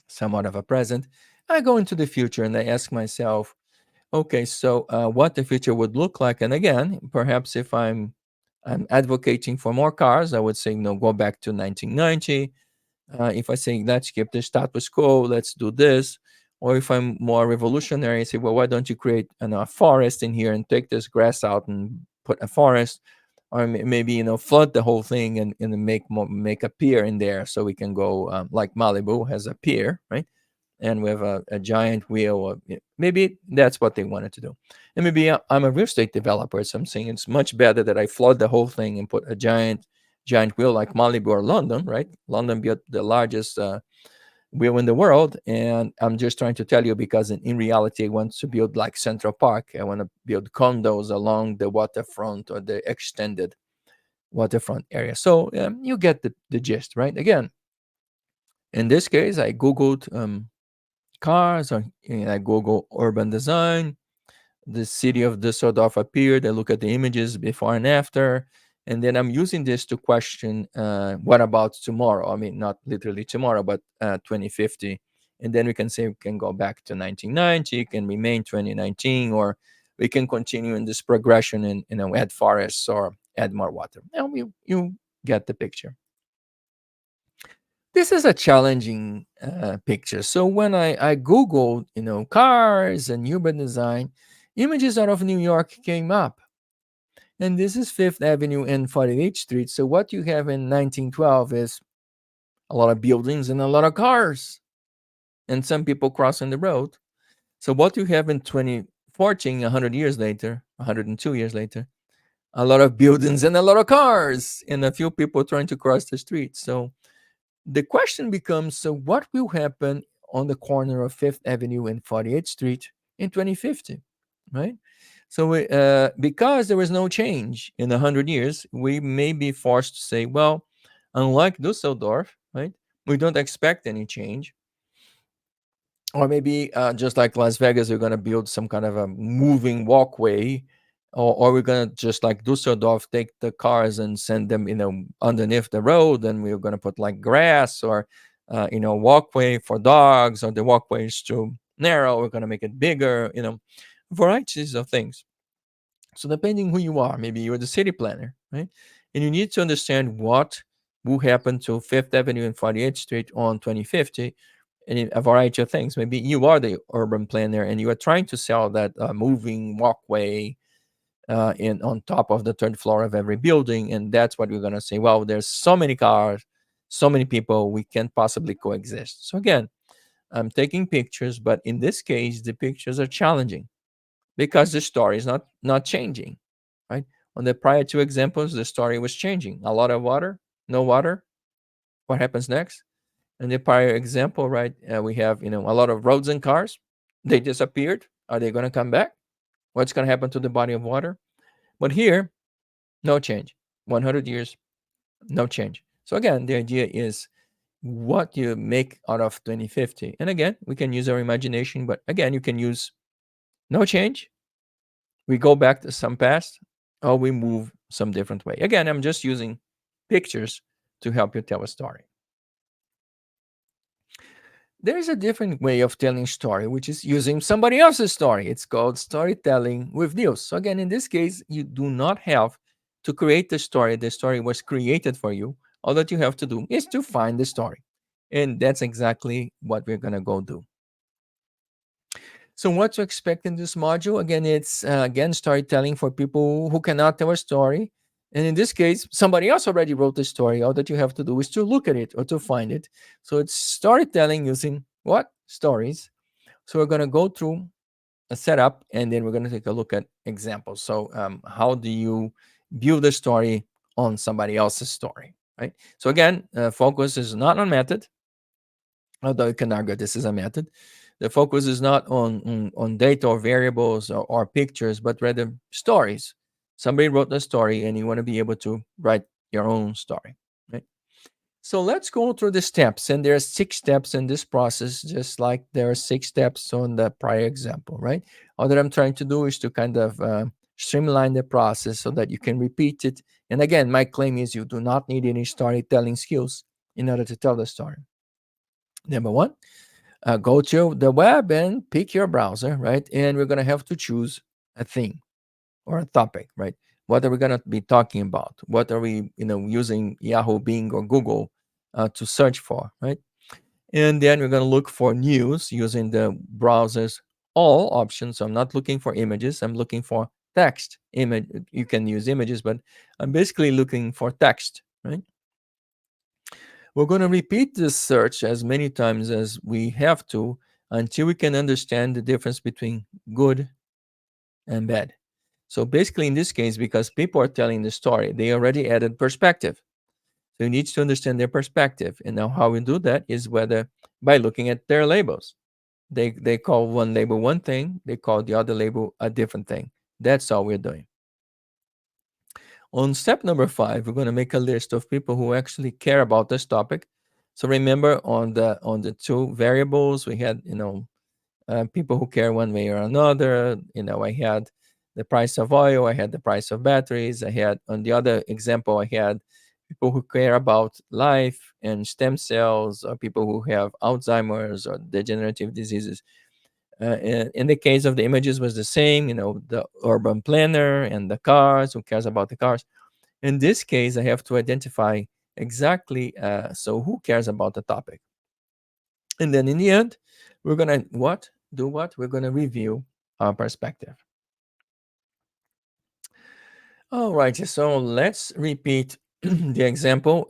A: somewhat of a present. I go into the future and I ask myself, okay, so what the future would look like. And again, perhaps if I'm advocating for more cars, I would say, go back to 1990. If I say, let's keep the status quo, let's do this. Or if I'm more revolutionary, I say, well, why don't you create a forest in here and take this grass out and put a forest? Or maybe flood the whole thing and make a pier in there, so we can go, like Malibu has a pier, right? And we have a giant wheel. Maybe that's what they wanted to do. And maybe I'm a real estate developer, so I'm saying it's much better that I flood the whole thing and put a giant wheel like Malibu or London, right? London built the largest wheel in the world, and I'm just trying to tell you, because in reality, I want to build like Central Park. I want to build condos along the waterfront or the extended waterfront area. So you get the gist, right? Again, in this case, I googled cars, or I google urban design. The city of Düsseldorf appeared. I look at the images before and after, and then I'm using this to question, what about tomorrow? I mean, not literally tomorrow, but 2050. And then we can say we can go back to 1990, can remain 2019, or we can continue in this progression and add forests or add more water. Now you get the picture. This is a challenging picture. So when I googled, cars and urban design, images out of New York came up. And this is Fifth Avenue and 48th Street. So what you have in 1912 is a lot of buildings and a lot of cars and some people crossing the road. So what you have in 2014, 100 years later, 102 years later, a lot of buildings and a lot of cars and a few people trying to cross the street. So the question becomes, so what will happen on the corner of Fifth Avenue and 48th Street in 2050, right? So because there was no change in 100 years, we may be forced to say, well, unlike Dusseldorf, right, we don't expect any change. Or maybe just like Las Vegas, we're going to build some kind of a moving walkway, or we're going to, just like Dusseldorf, take the cars and send them, underneath the road, and we're going to put like grass or, walkway for dogs, or the walkway is too narrow, we're going to make it bigger, varieties of things. So depending who you are, maybe you're the city planner, right? And you need to understand what will happen to Fifth Avenue and 48th Street on 2050, and a variety of things. Maybe you are the urban planner and you are trying to sell that moving walkway in on top of the third floor of every building, and that's what we're going to say. Well, there's so many cars, so many people, we can't possibly coexist. So again, I'm taking pictures, but in this case, the pictures are challenging because the story is not changing, right? On the prior two examples, the story was changing. A lot of water, no water. What happens next? In the prior example, right, we have a lot of roads and cars. They disappeared. Are they going to come back? What's going to happen to the body of water? But here, no change. 100 years, no change. So again, the idea is what you make out of 2050. And again, we can use our imagination, but again, you can use no change We go back to some past, or we move some different way. Again, I'm just using pictures to help you tell a story. There is a different way of telling story, which is using somebody else's story. It's called storytelling with news. So again, in this case, you do not have to create the story. The story was created for you. All that you have to do is to find the story. And that's exactly what we're going to go do. So what to expect in this module? Again, it's again storytelling for people who cannot tell a story. And in this case, somebody else already wrote the story. All that you have to do is to look at it or to find it. So it's storytelling using what? Stories. So we're going to go through a setup, and then we're going to take a look at examples. So how do you build a story on somebody else's story, right? So again, focus is not on method, although you can argue this is a method. The focus is not on data or variables or pictures, but rather stories. Somebody wrote a story, and you want to be able to write your own story, right? So let's go through the steps. And there are 6 steps in this process, just like there are 6 steps on the prior example, right? All that I'm trying to do is to kind of streamline the process so that you can repeat it. And again, my claim is you do not need any storytelling skills in order to tell the story. Number one, go to the web and pick your browser, right? And we're going to have to choose a theme or a topic, right? What are we going to be talking about? What are we, using Yahoo, Bing, or Google to search for, right? And then we're going to look for news using the browser's all options. So I'm not looking for images. I'm looking for text. Image. You can use images, but I'm basically looking for text, right? We're going to repeat this search as many times as we have to until we can understand the difference between good and bad. So basically, in this case, because people are telling the story, they already added perspective. So you need to understand their perspective. And now how we do that is whether by looking at their labels. They call one label one thing, they call the other label a different thing. That's all we're doing. On step number 5, we're going to make a list of people who actually care about this topic. So remember on the 2 variables, we had, people who care one way or another. I had the price of oil, I had the price of batteries, I had on the other example, I had people who care about life and stem cells, or people who have Alzheimer's or degenerative diseases. In the case of the images was the same, the urban planner and the cars, who cares about the cars. In this case, I have to identify exactly, so who cares about the topic. And then in the end, we're going to what? We're going to review our perspective. All right, so let's repeat the example.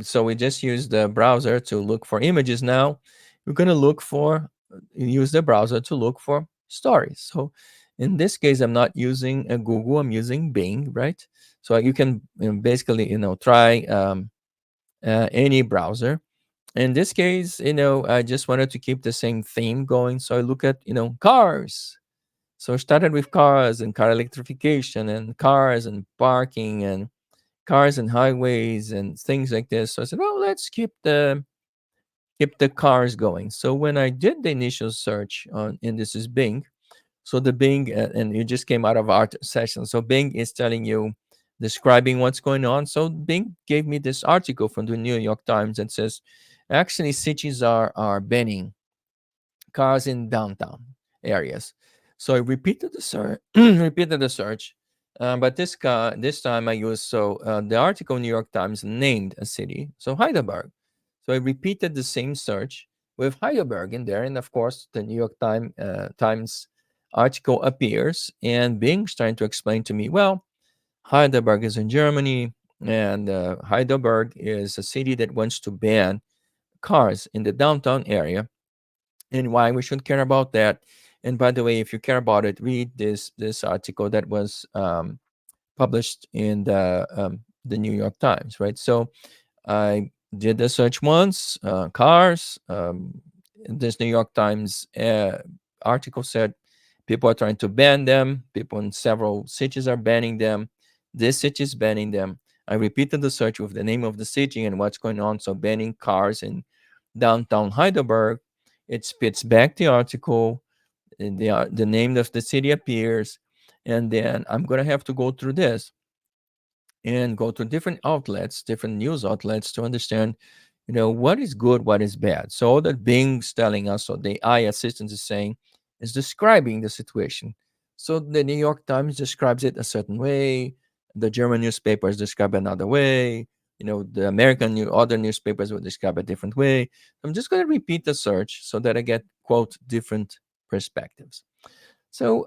A: So we just use the browser to look for images. Now we're going to use the browser to look for stories. So in this case, I'm not using a Google, I'm using Bing, right? So you can basically, try any browser. In this case, I just wanted to keep the same theme going. So I look at, cars. So I started with cars and car electrification and cars and parking and cars and highways and things like this. So I said, well, let's keep the cars going. So when I did the initial search on, and this is Bing, so the Bing, and it just came out of our session. So Bing is telling you, describing what's going on. So Bing gave me this article from the New York Times that says, actually cities are banning cars in downtown areas. So I repeated the search, but this time I used, the article New York Times named a city, so Heidelberg. So I repeated the same search with Heidelberg in there, and of course the New York Times article appears, and Bing's trying to explain to me, well, Heidelberg is in Germany, and Heidelberg is a city that wants to ban cars in the downtown area, and why we should care about that. And by the way, if you care about it, read this article that was published in the New York Times, right? So I did the search once, cars. This New York Times article said people are trying to ban them. People in several cities are banning them. This city is banning them. I repeated the search with the name of the city and what's going on. So banning cars in downtown Heidelberg. It spits back the article. And the name of the city appears. And then I'm going to have to go through this and go to different outlets, different news outlets to understand, what is good, what is bad. So all that Bing's telling us, or the AI assistant is saying, is describing the situation. So the New York Times describes it a certain way, the German newspapers describe another way, the other newspapers will describe a different way. I'm just going to repeat the search so that I get, quote, different perspectives. So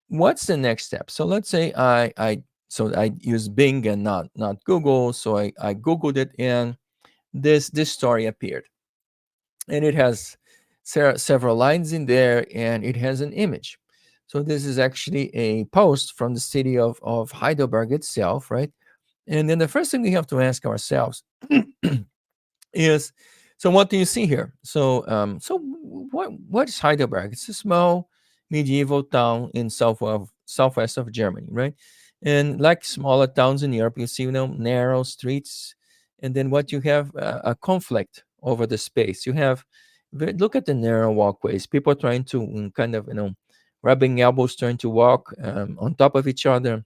A: what's the next step? So let's say I use Bing and not Google. So I Googled it, and this story appeared, and it has several lines in there, and it has an image. So this is actually a post from the city of Heidelberg itself, right? And then the first thing we have to ask ourselves is, so what do you see here? So what is Heidelberg? It's a small medieval town in southwest of Germany, right? And like smaller towns in Europe, you see, narrow streets, and then what you have, a conflict over the space. You have, look at the narrow walkways, people trying to, kind of, rubbing elbows, trying to walk on top of each other.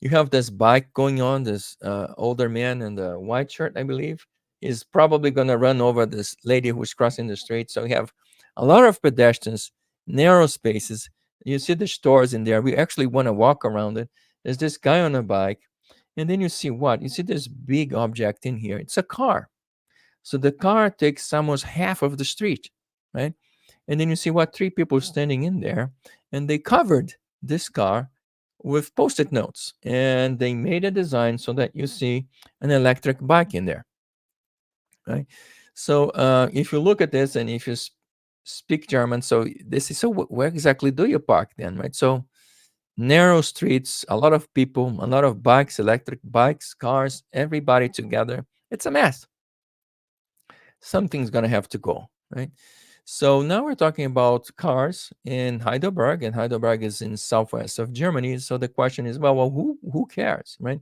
A: You have this bike going on. This older man in the white shirt, I believe, is probably going to run over this lady who's crossing the street. So you have a lot of pedestrians, narrow spaces. You see the stores in there. We actually want to walk around it. There's this guy on a bike. And then you see what? You see this big object in here. It's a car. So the car takes almost half of the street, right? And then you see what? Three people standing in there, and they covered this car with post-it notes, and they made a design so that you see an electric bike in there, right? So if you look at this, and if you speak German, so this is, so where exactly do you park then, right? So narrow streets, a lot of people, a lot of bikes, electric bikes, cars, everybody together. It's a mess. Something's gonna have to go, right? So now we're talking about cars in Heidelberg, and Heidelberg is in southwest of Germany. So the question is, well, who cares, right?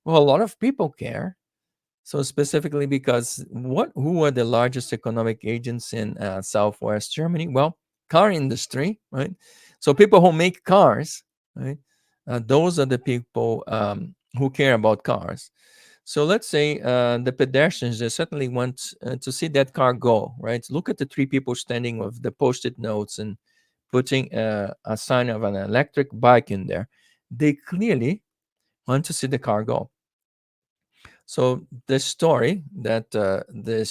A: Well, a lot of people care. So specifically because who are the largest economic agents in southwest Germany? Well, car industry, right? So people who make cars, right? Those are the people who care about cars. So let's say the pedestrians, they certainly want to see that car go, right? Look at the three people standing with the post-it notes and putting a sign of an electric bike in there. They clearly want to see the car go. So the story that the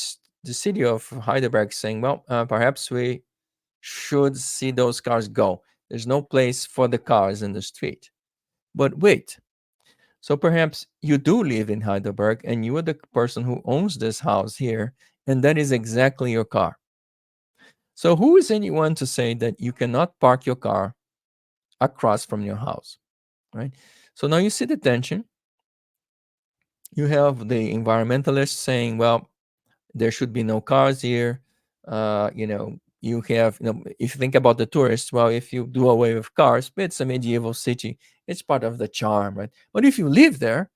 A: city of Heidelberg is saying, well, perhaps we should see those cars go. There's no place for the cars in the street. But wait, so perhaps you do live in Heidelberg and you are the person who owns this house here, and that is exactly your car. So who is anyone to say that you cannot park your car across from your house, right? So now you see the tension. You have the environmentalists saying, well, there should be no cars here. You have, if you think about the tourists, well, if you do away with cars, it's a medieval city. It's part of the charm, right? But if you live there,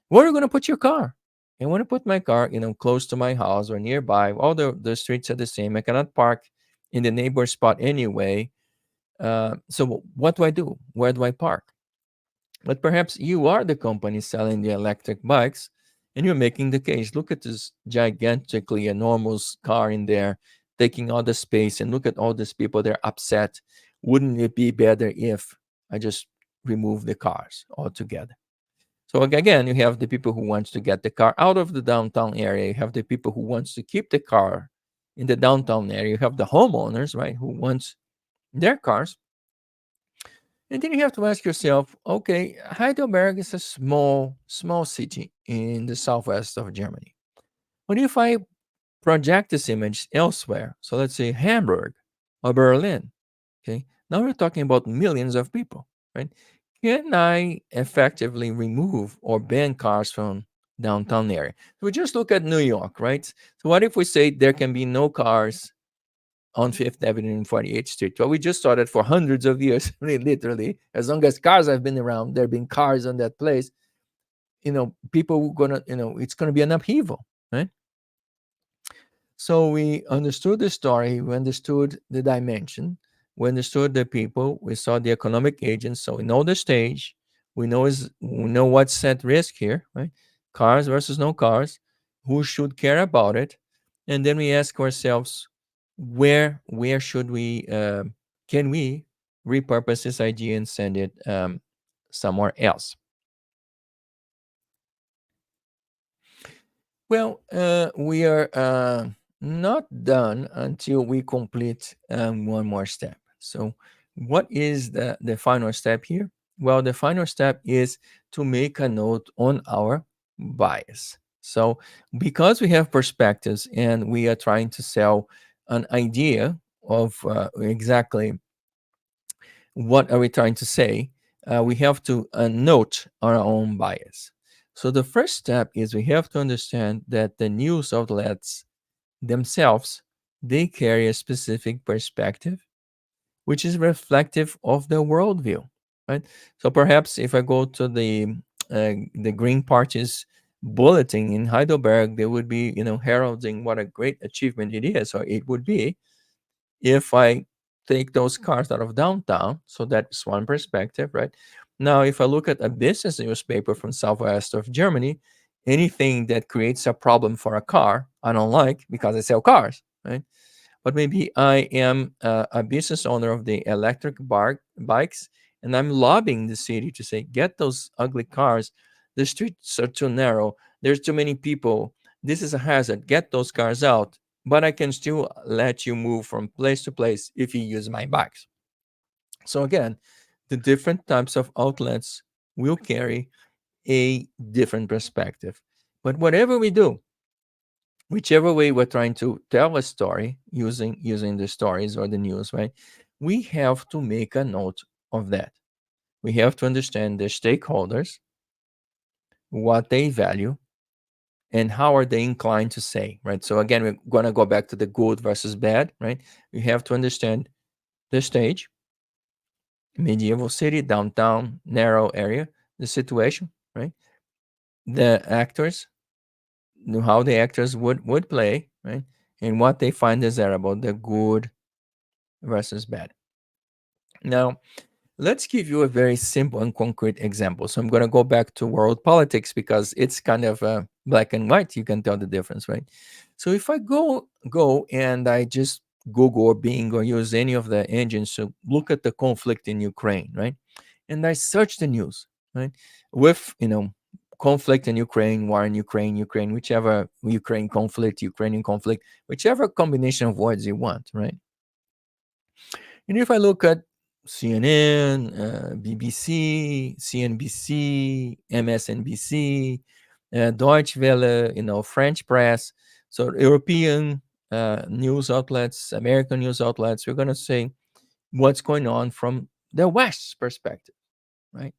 A: where are you going to put your car? I want to put my car, close to my house or nearby. All the streets are the same. I cannot park in the neighbor spot anyway. So what do I do? Where do I park? But perhaps you are the company selling the electric bikes, and you're making the case. Look at this gigantically enormous car in there, taking all the space, and look at all these people. They're upset. Wouldn't it be better if I just remove the cars altogether? So again, you have the people who wants to get the car out of the downtown area. You have the people who wants to keep the car in the downtown area. You have the homeowners, right, who wants their cars. And then you have to ask yourself, okay, Heidelberg is a small city in the southwest of Germany. What if I project this image elsewhere? So let's say Hamburg or Berlin. Okay. Now we're talking about millions of people, right? Can I effectively remove or ban cars from downtown area? So we just look at New York, right? So what if we say there can be no cars on Fifth Avenue and 48th Street? Well, we just started for hundreds of years, literally. As long as cars have been around, there have been cars on that place. People are gonna, it's gonna be an upheaval, right? So we understood the story, we understood the dimension. we understood the people, we saw the economic agents, so we know the stage, we know what's at risk here, right? Cars versus no cars, who should care about it, and then we ask ourselves, where should we can we repurpose this idea and send it somewhere else? Well, we are not done until we complete one more step. So, what is the final step here? Well, the final step is to make a note on our bias. So, because we have perspectives and we are trying to sell an idea of exactly what are we trying to say, we have to note our own bias. So the first step is we have to understand that the news outlets themselves, they carry a specific perspective which is reflective of the worldview, right? So perhaps if I go to the Green Party's bulletin in Heidelberg, they would be, heralding what a great achievement it is, or it would be if I take those cars out of downtown. So that's one perspective, right? Now, if I look at a business newspaper from southwest of Germany, anything that creates a problem for a car, I don't like because I sell cars, right? But maybe I am a business owner of the electric bikes, and I'm lobbying the city to say, get those ugly cars. The streets are too narrow. There's too many people. This is a hazard. Get those cars out. But I can still let you move from place to place if you use my bikes. So again, the different types of outlets will carry a different perspective. But whatever we do, whichever way we're trying to tell a story using the stories or the news, right? We have to make a note of that. We have to understand the stakeholders, what they value, and how are they inclined to say, right? So again, we're going to go back to the good versus bad, right? We have to understand the stage, medieval city, downtown, narrow area, the situation, right? The actors, how the actors would play, right? And what they find desirable, the good versus bad. Now, let's give you a very simple and concrete example. So I'm going to go back to world politics because it's kind of black and white. You can tell the difference, right? So if I go and I just Google or Bing or use any of the engines to look at the conflict in Ukraine, right? And I search the news, right? With conflict in Ukraine, war in Ukraine, whichever Ukraine conflict, Ukrainian conflict, whichever combination of words you want, right? And if I look at CNN, BBC, CNBC, MSNBC, Deutsche Welle, French press, so European news outlets, American news outlets, we're going to say what's going on from the West's perspective, right?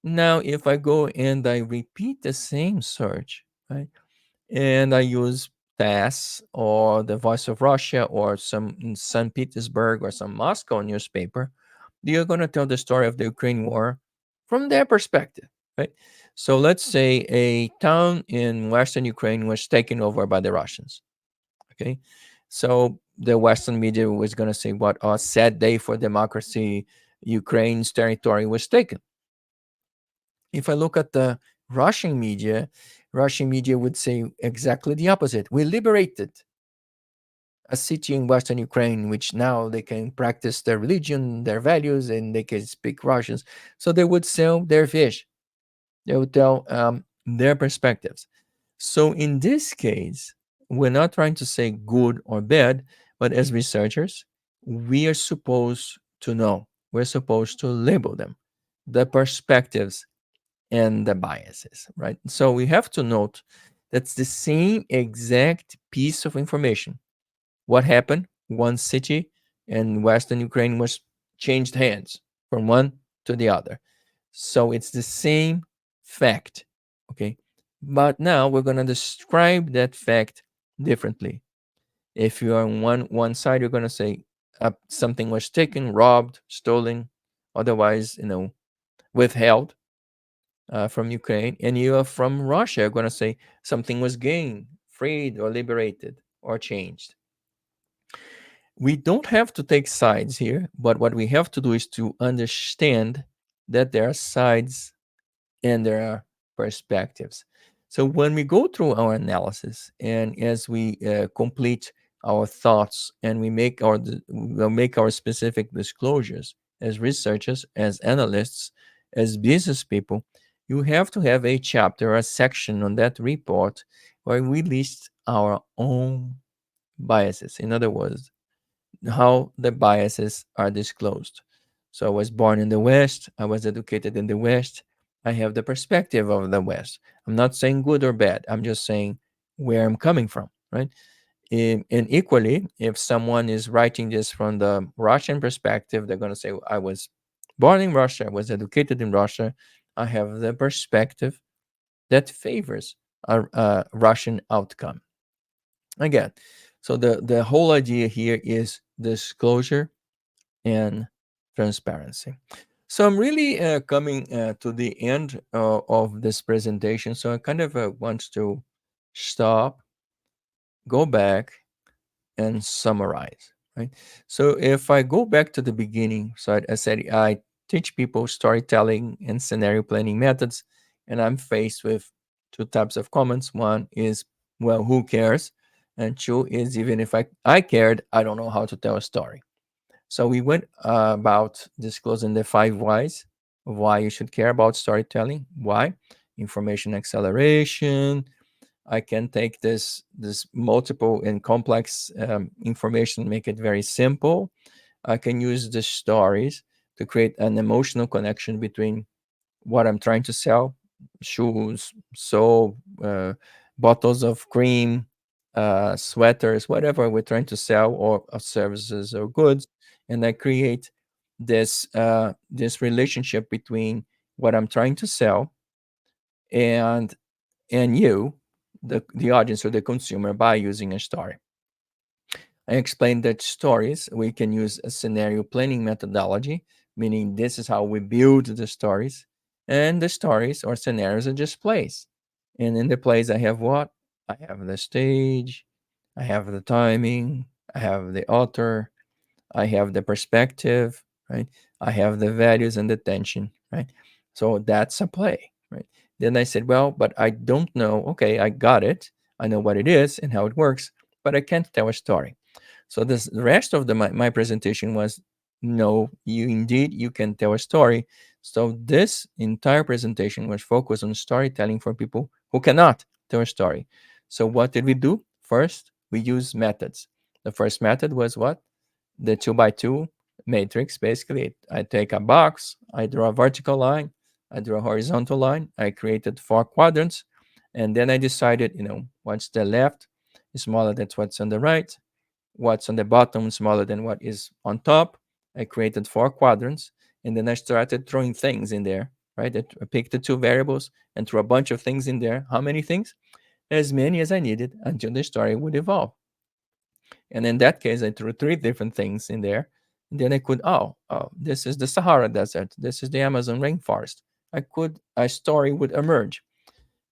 A: Now, if I go and I repeat the same search, right, and I use TASS or the Voice of Russia or some in St. Petersburg or some Moscow newspaper, they are going to tell the story of the Ukraine war from their perspective, right? So let's say a town in Western Ukraine was taken over by the Russians, okay? So the Western media was going to say, what a sad day for democracy, Ukraine's territory was taken. If I look at the Russian media would say exactly the opposite. We liberated a city in Western Ukraine, which now they can practice their religion, their values, and they can speak Russians. So they would sell their fish. They would tell their perspectives. So in this case, we're not trying to say good or bad, but as researchers, we are supposed to know. We're supposed to label them, the perspectives and the biases, right? So we have to note that's the same exact piece of information. What happened? One city in Western Ukraine was changed hands from one to the other. So it's the same fact, okay? But now we're going to describe that fact differently. If you are on one side, you're going to say something was taken, robbed, stolen, otherwise, withheld from Ukraine, and you are from Russia, you're going to say something was gained, freed, or liberated, or changed. we don't have to take sides here, but what we have to do is to understand that there are sides and there are perspectives. So when we go through our analysis and as we complete our thoughts and we'll make our specific disclosures as researchers, as analysts, as business people, you have to have a chapter, a section on that report where we list our own biases. In other words, how the biases are disclosed. So I was born in the West, I was educated in the West, I have the perspective of the West. I'm not saying good or bad, I'm just saying where I'm coming from, right? And equally, if someone is writing this from the Russian perspective, they're going to say, I was born in Russia, I was educated in Russia, I have the perspective that favors a Russian outcome. Again, so the whole idea here is disclosure and transparency. So I'm really coming to the end of this presentation. So I kind of want to stop, go back, and summarize, right? So if I go back to the beginning, so I said I teach people storytelling and scenario planning methods, and I'm faced with two types of comments. One is, well, who cares? And two is, even if I cared, I don't know how to tell a story. So we went about disclosing the five whys of why you should care about storytelling. Why? Information acceleration. I can take this multiple and complex information, make it very simple. I can use the stories to create an emotional connection between what I'm trying to sell: shoes, soap, bottles of cream, sweaters, whatever we're trying to sell, or services or goods. And I create this relationship between what I'm trying to sell and you, the audience or the consumer, by using a story. I explained that stories, we can use a scenario planning methodology, meaning this is how we build the stories. And the stories or scenarios are just plays. And in the plays, I have what? I have the stage, I have the timing, I have the author, I have the perspective, right? I have the values and the tension, right? So that's a play, right? Then I said, well, but I don't know. Okay, I got it. I know what it is and how it works, but I can't tell a story. So this the rest of my presentation was, no, you can tell a story. So this entire presentation was focused on storytelling for people who cannot tell a story. So what did we do? First, we used methods. The first method was what? The 2 by 2 matrix. Basically, I take a box, I draw a vertical line, I draw a horizontal line, I created 4 quadrants, and then I decided, what's the left is smaller than what's on the right, what's on the bottom smaller than what is on top. I created 4 quadrants, and then I started throwing things in there, right? I picked the 2 variables and threw a bunch of things in there. How many things? As many as I needed until the story would evolve. And in that case, I threw 3 different things in there. And then I could, this is the Sahara Desert. This is the Amazon rainforest. A story would emerge.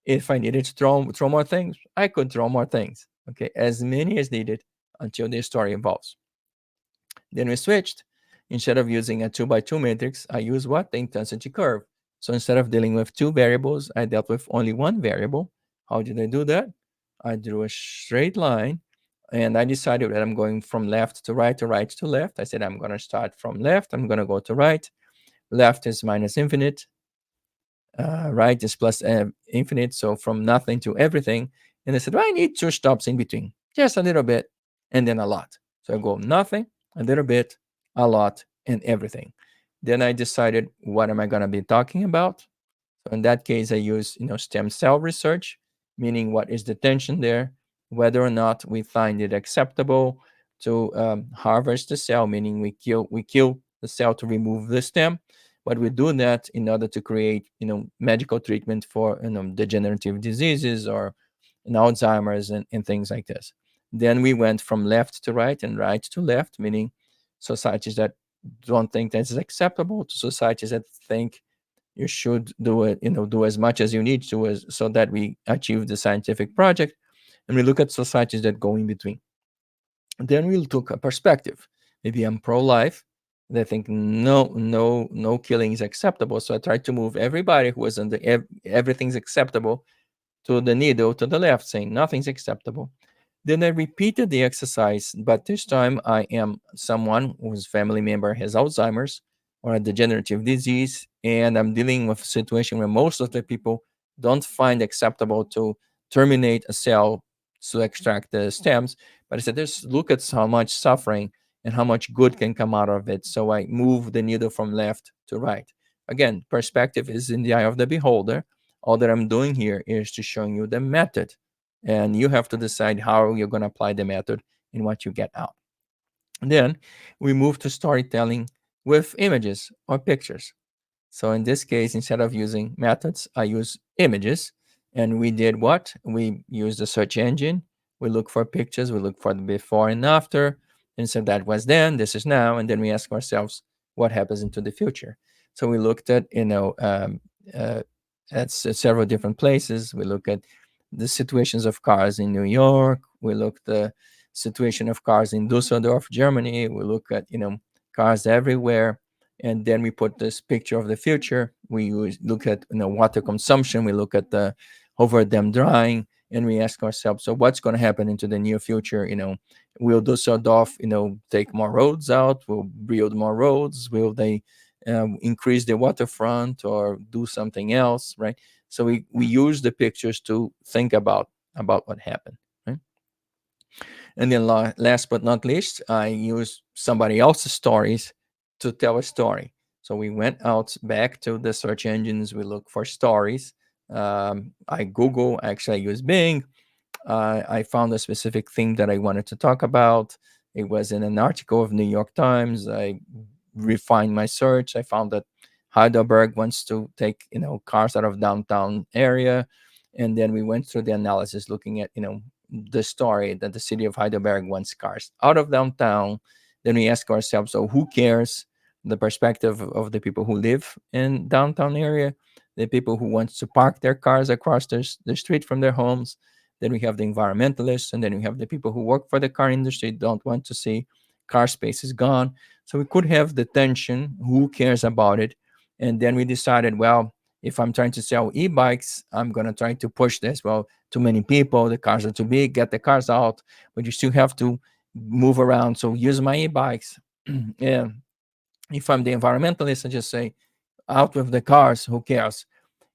A: If I needed to throw more things, I could throw more things. Okay, as many as needed until the story evolves. Then we switched. Instead of using a 2 by 2 matrix, I use what? The intensity curve. So instead of dealing with 2 variables, I dealt with only 1 variable. How did I do that? I drew a straight line and I decided that I'm going from left to right to right to left. I said I'm going to start from left, I'm going to go to right. Left is minus infinite, right is plus infinite. So from nothing to everything. And I said, well, I need 2 stops in between, just a little bit and then a lot. So I go nothing, a little bit, a lot, and everything. Then I decided, what am I going to be talking about? So in that case, I use stem cell research, meaning what is the tension there, whether or not we find it acceptable to harvest the cell, meaning we kill the cell to remove the stem, but we do that in order to create medical treatment for degenerative diseases or Alzheimer's and things like this. Then we went from left to right and right to left, meaning societies that don't think that is acceptable to societies that think you should do it, do as much as you need to, so that we achieve the scientific project. And we look at societies that go in between. Then we took a perspective. Maybe I'm pro-life. They think no killing is acceptable. So I tried to move everybody who was on the everything's acceptable to the needle to the left, saying nothing's acceptable. Then I repeated the exercise, but this time I am someone whose family member has Alzheimer's or a degenerative disease, and I'm dealing with a situation where most of the people don't find acceptable to terminate a cell to extract the stems. But I said, just look at how much suffering and how much good can come out of it. So I move the needle from left to right. Again, perspective is in the eye of the beholder. All that I'm doing here is to showing you the method, and you have to decide how you're going to apply the method and what you get out. And then we move to storytelling with images or pictures. So in this case, instead of using methods, I use images. And we did what? We used the search engine. We look for pictures. We look for the before and after. And so that was then, this is now. And then we ask ourselves, what happens into the future? So we looked at, uh, several different places. We look at the situations of cars in New York. We look at the situation of cars in Dusseldorf, Germany. We look at, cars everywhere, and then we put this picture of the future. We look at water consumption. We look at the over them drying, and we ask ourselves, so what's going to happen into the near future? Will Dusseldorf take more roads out? Will build more roads? Will they increase the waterfront or do something else? Right. So we use the pictures to think about what happened. Right? And then last but not least, I used somebody else's stories to tell a story. So we went out back to the search engines. We look for stories. I Google, actually, I use Bing. I found a specific thing that I wanted to talk about. It was in an article of New York Times. I refined my search. I found that Heidelberg wants to take cars out of downtown area, and then we went through the analysis, looking at the story that the city of Heidelberg wants cars out of downtown. Then we ask ourselves, so who cares? The perspective of the people who live in downtown area, the people who want to park their cars across the street from their homes. Then we have the environmentalists, and then we have the people who work for the car industry, don't want to see car spaces gone. So we could have the tension, who cares about it? And then we decided, well, if I'm trying to sell e-bikes, I'm going to try to push this. Well, too many people, the cars are too big, get the cars out, but you still have to move around. So use my e-bikes. And if I'm the environmentalist, I just say, out with the cars, who cares?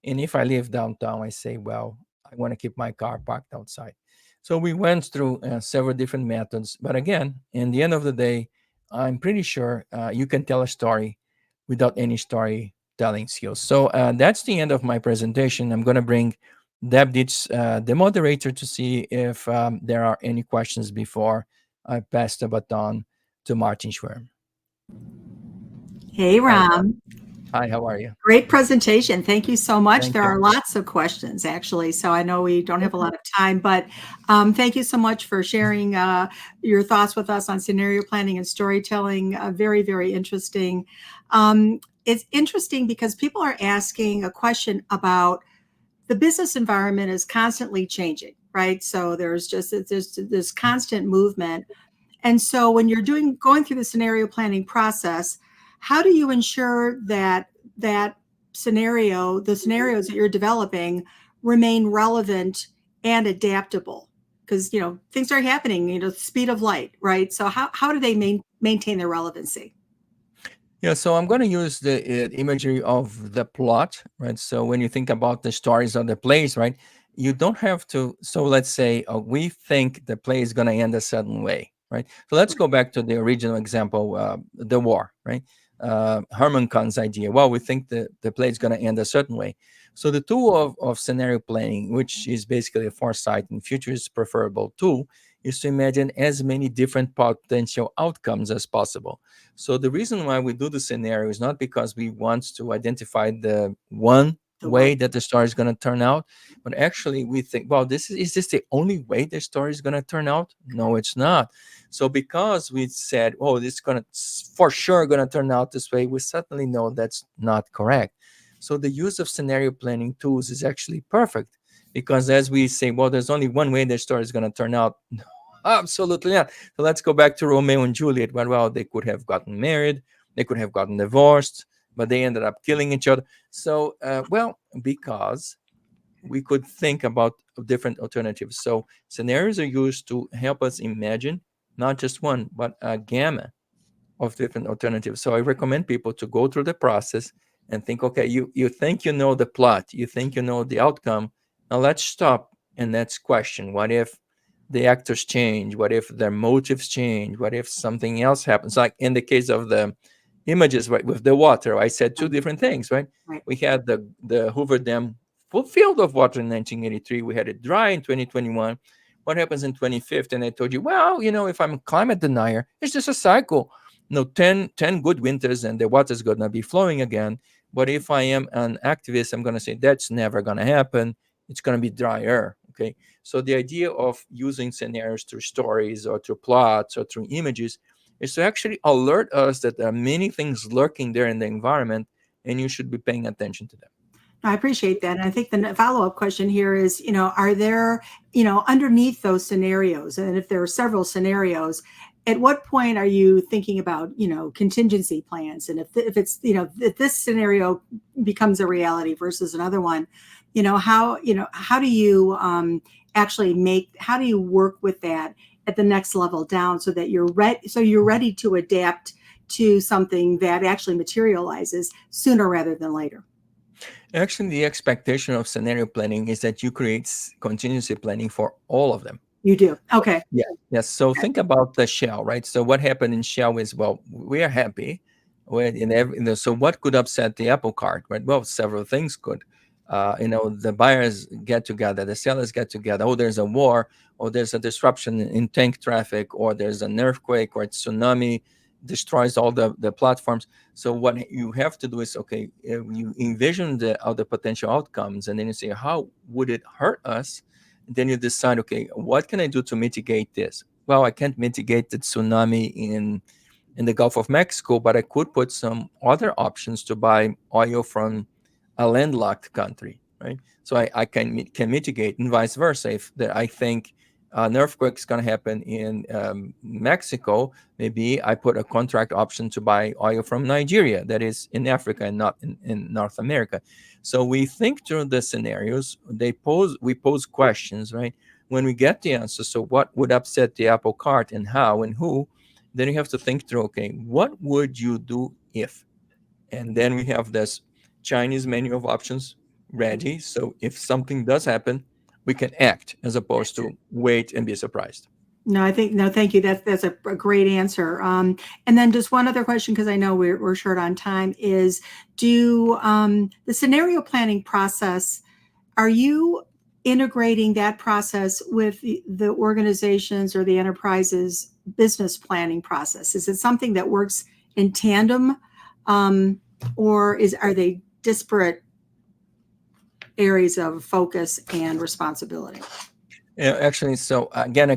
A: And if I live downtown, I say, well, I want to keep my car parked outside. So we went through several different methods. But again, in the end of the day, I'm pretty sure you can tell a story without any storytelling skills. So that's the end of my presentation. I'm going to bring Deb Ditch, the moderator, to see if there are any questions before I pass the baton to Martin Schwerm.
B: Hey,
A: Hi, Deb.
B: Rom.
A: Hi, how are you?
B: Great presentation. Thank you so much.
A: Thank
B: There
A: you.
B: are lots of questions, actually, so I know we don't have a lot of time, but thank you so much for sharing your thoughts with us on scenario planning and storytelling. Very, very interesting. It's interesting because people are asking a question about the business environment is constantly changing, right? So there's this constant movement. And so when you're going through the scenario planning process, how do you ensure that that the scenarios that you're developing remain relevant and adaptable? Because things are happening, speed of light, right? So how do they maintain their relevancy?
A: Yeah, so I'm going to use the imagery of the plot, right? So when you think about the stories of the plays, right, you don't have to. So let's say we think the play is going to end a certain way, right? So let's go back to the original example, the war, right? Herman Kahn's idea. Well, we think the play is going to end a certain way. So the tool of scenario planning, which is basically a foresight and future is preferable tool, is to imagine as many different potential outcomes as possible. So the reason why we do the scenario is not because we want to identify the one
B: The one.
A: way that the story is going to turn out, but actually we think, well, is this the only way the story is going to turn out? No, it's not. So because we said, oh, this is going to for sure going to turn out this way, we certainly know that's not correct. So the use of scenario planning tools is actually perfect because as we say, well, there's only one way the story is going to turn out. Absolutely, yeah. So let's go back to Romeo and Juliet. Well, they could have gotten married, they could have gotten divorced, but they ended up killing each other. So, because we could think about different alternatives. So scenarios are used to help us imagine not just one, but a gamma of different alternatives. So I recommend people to go through the process and think, okay, you think you know the plot, you think you know the outcome. Now let's stop and let's question. What if the actors change? What if their motives change? What if something else happens? Like in the case of the images, right, with the water, I said two
B: Right.
A: different things, right?
B: Right.
A: We had the Hoover Dam full filled of water in 1983. We had it dry in 2021. What happens in 2050? And I told you, well, if I'm a climate denier, it's just a cycle. No, 10 good winters and the water's going to be flowing again. But if I am an activist, I'm going to say that's never going to happen. It's going to be drier. Okay. So the idea of using scenarios through stories or through plots or through images is to actually alert us that there are many things lurking there in the environment and you should be paying attention to them.
B: I appreciate that. And I think the follow-up question here is, are there, underneath those scenarios, and if there are several scenarios, at what point are you thinking about, contingency plans? And if it's, if this scenario becomes a reality versus another one, how do you how do you work with that at the next level down so that you're ready to adapt to something that actually materializes sooner rather than later?
A: Actually, the expectation of scenario planning is that you create contingency planning for all of them.
B: You do. Okay.
A: Yeah. Yes. So think about the shell, right? So what happened in shell is, well, we are happy with so what could upset the apple cart, right? Well, several things could. The buyers get together, the sellers get together. Oh, there's a war, or there's a disruption in tank traffic, or there's an earthquake, or a tsunami destroys all the platforms. So what you have to do is, okay, you envision all the potential outcomes, and then you say, how would it hurt us? Then you decide, okay, what can I do to mitigate this? Well, I can't mitigate the tsunami in the Gulf of Mexico, but I could put some other options to buy oil from a landlocked country, right? So I can mitigate, and vice versa. If I think an earthquake is going to happen in Mexico, maybe I put a contract option to buy oil from Nigeria, that is in Africa and not in North America. So we think through the scenarios. We pose questions, right? When we get the answer, so what would upset the apple cart and how and who? Then you have to think through, okay, what would you do if? And then we have this Chinese menu of options ready. So if something does happen, we can act as opposed
B: That's it.
A: to wait and be surprised.
B: No, I think no, thank you. That's a great answer. And then just one other question, because I know we're short on time, is do the scenario planning process, are you integrating that process with the organizations or the enterprise's business planning process? Is it something that works in tandem, or are they disparate areas of focus and responsibility?
A: Yeah, actually, so again,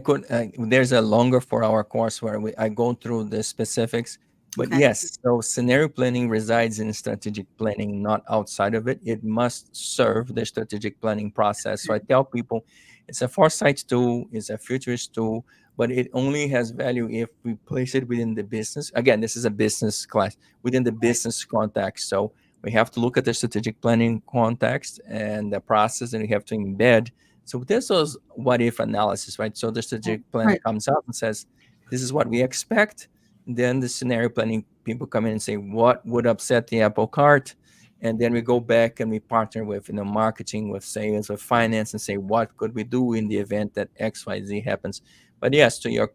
A: there's a longer 4-hour course where I go through the specifics. But
B: Okay.
A: yes, so scenario planning resides in strategic planning, not outside of it. It must serve the strategic planning process. So I tell people it's a foresight tool, it's a futurist tool, but it only has value if we place it within the business. Again, this is a business class, within the business context. So we have to look at the strategic planning context and the process, and we have to embed. So this was what if analysis, right? So the
B: Right.
A: strategic plan
B: Right.
A: comes out and says, this is what we expect. Then the scenario planning people come in and say, what would upset the apple cart? And then we go back and we partner with, marketing, with sales, with finance, and say, what could we do in the event that XYZ happens? But yes, to your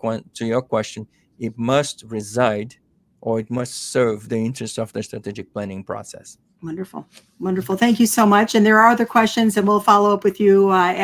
A: question, it must reside, or it must serve the interest of the strategic planning process.
B: Wonderful. Wonderful. Thank you so much. And there are other questions, and we'll follow up with you after.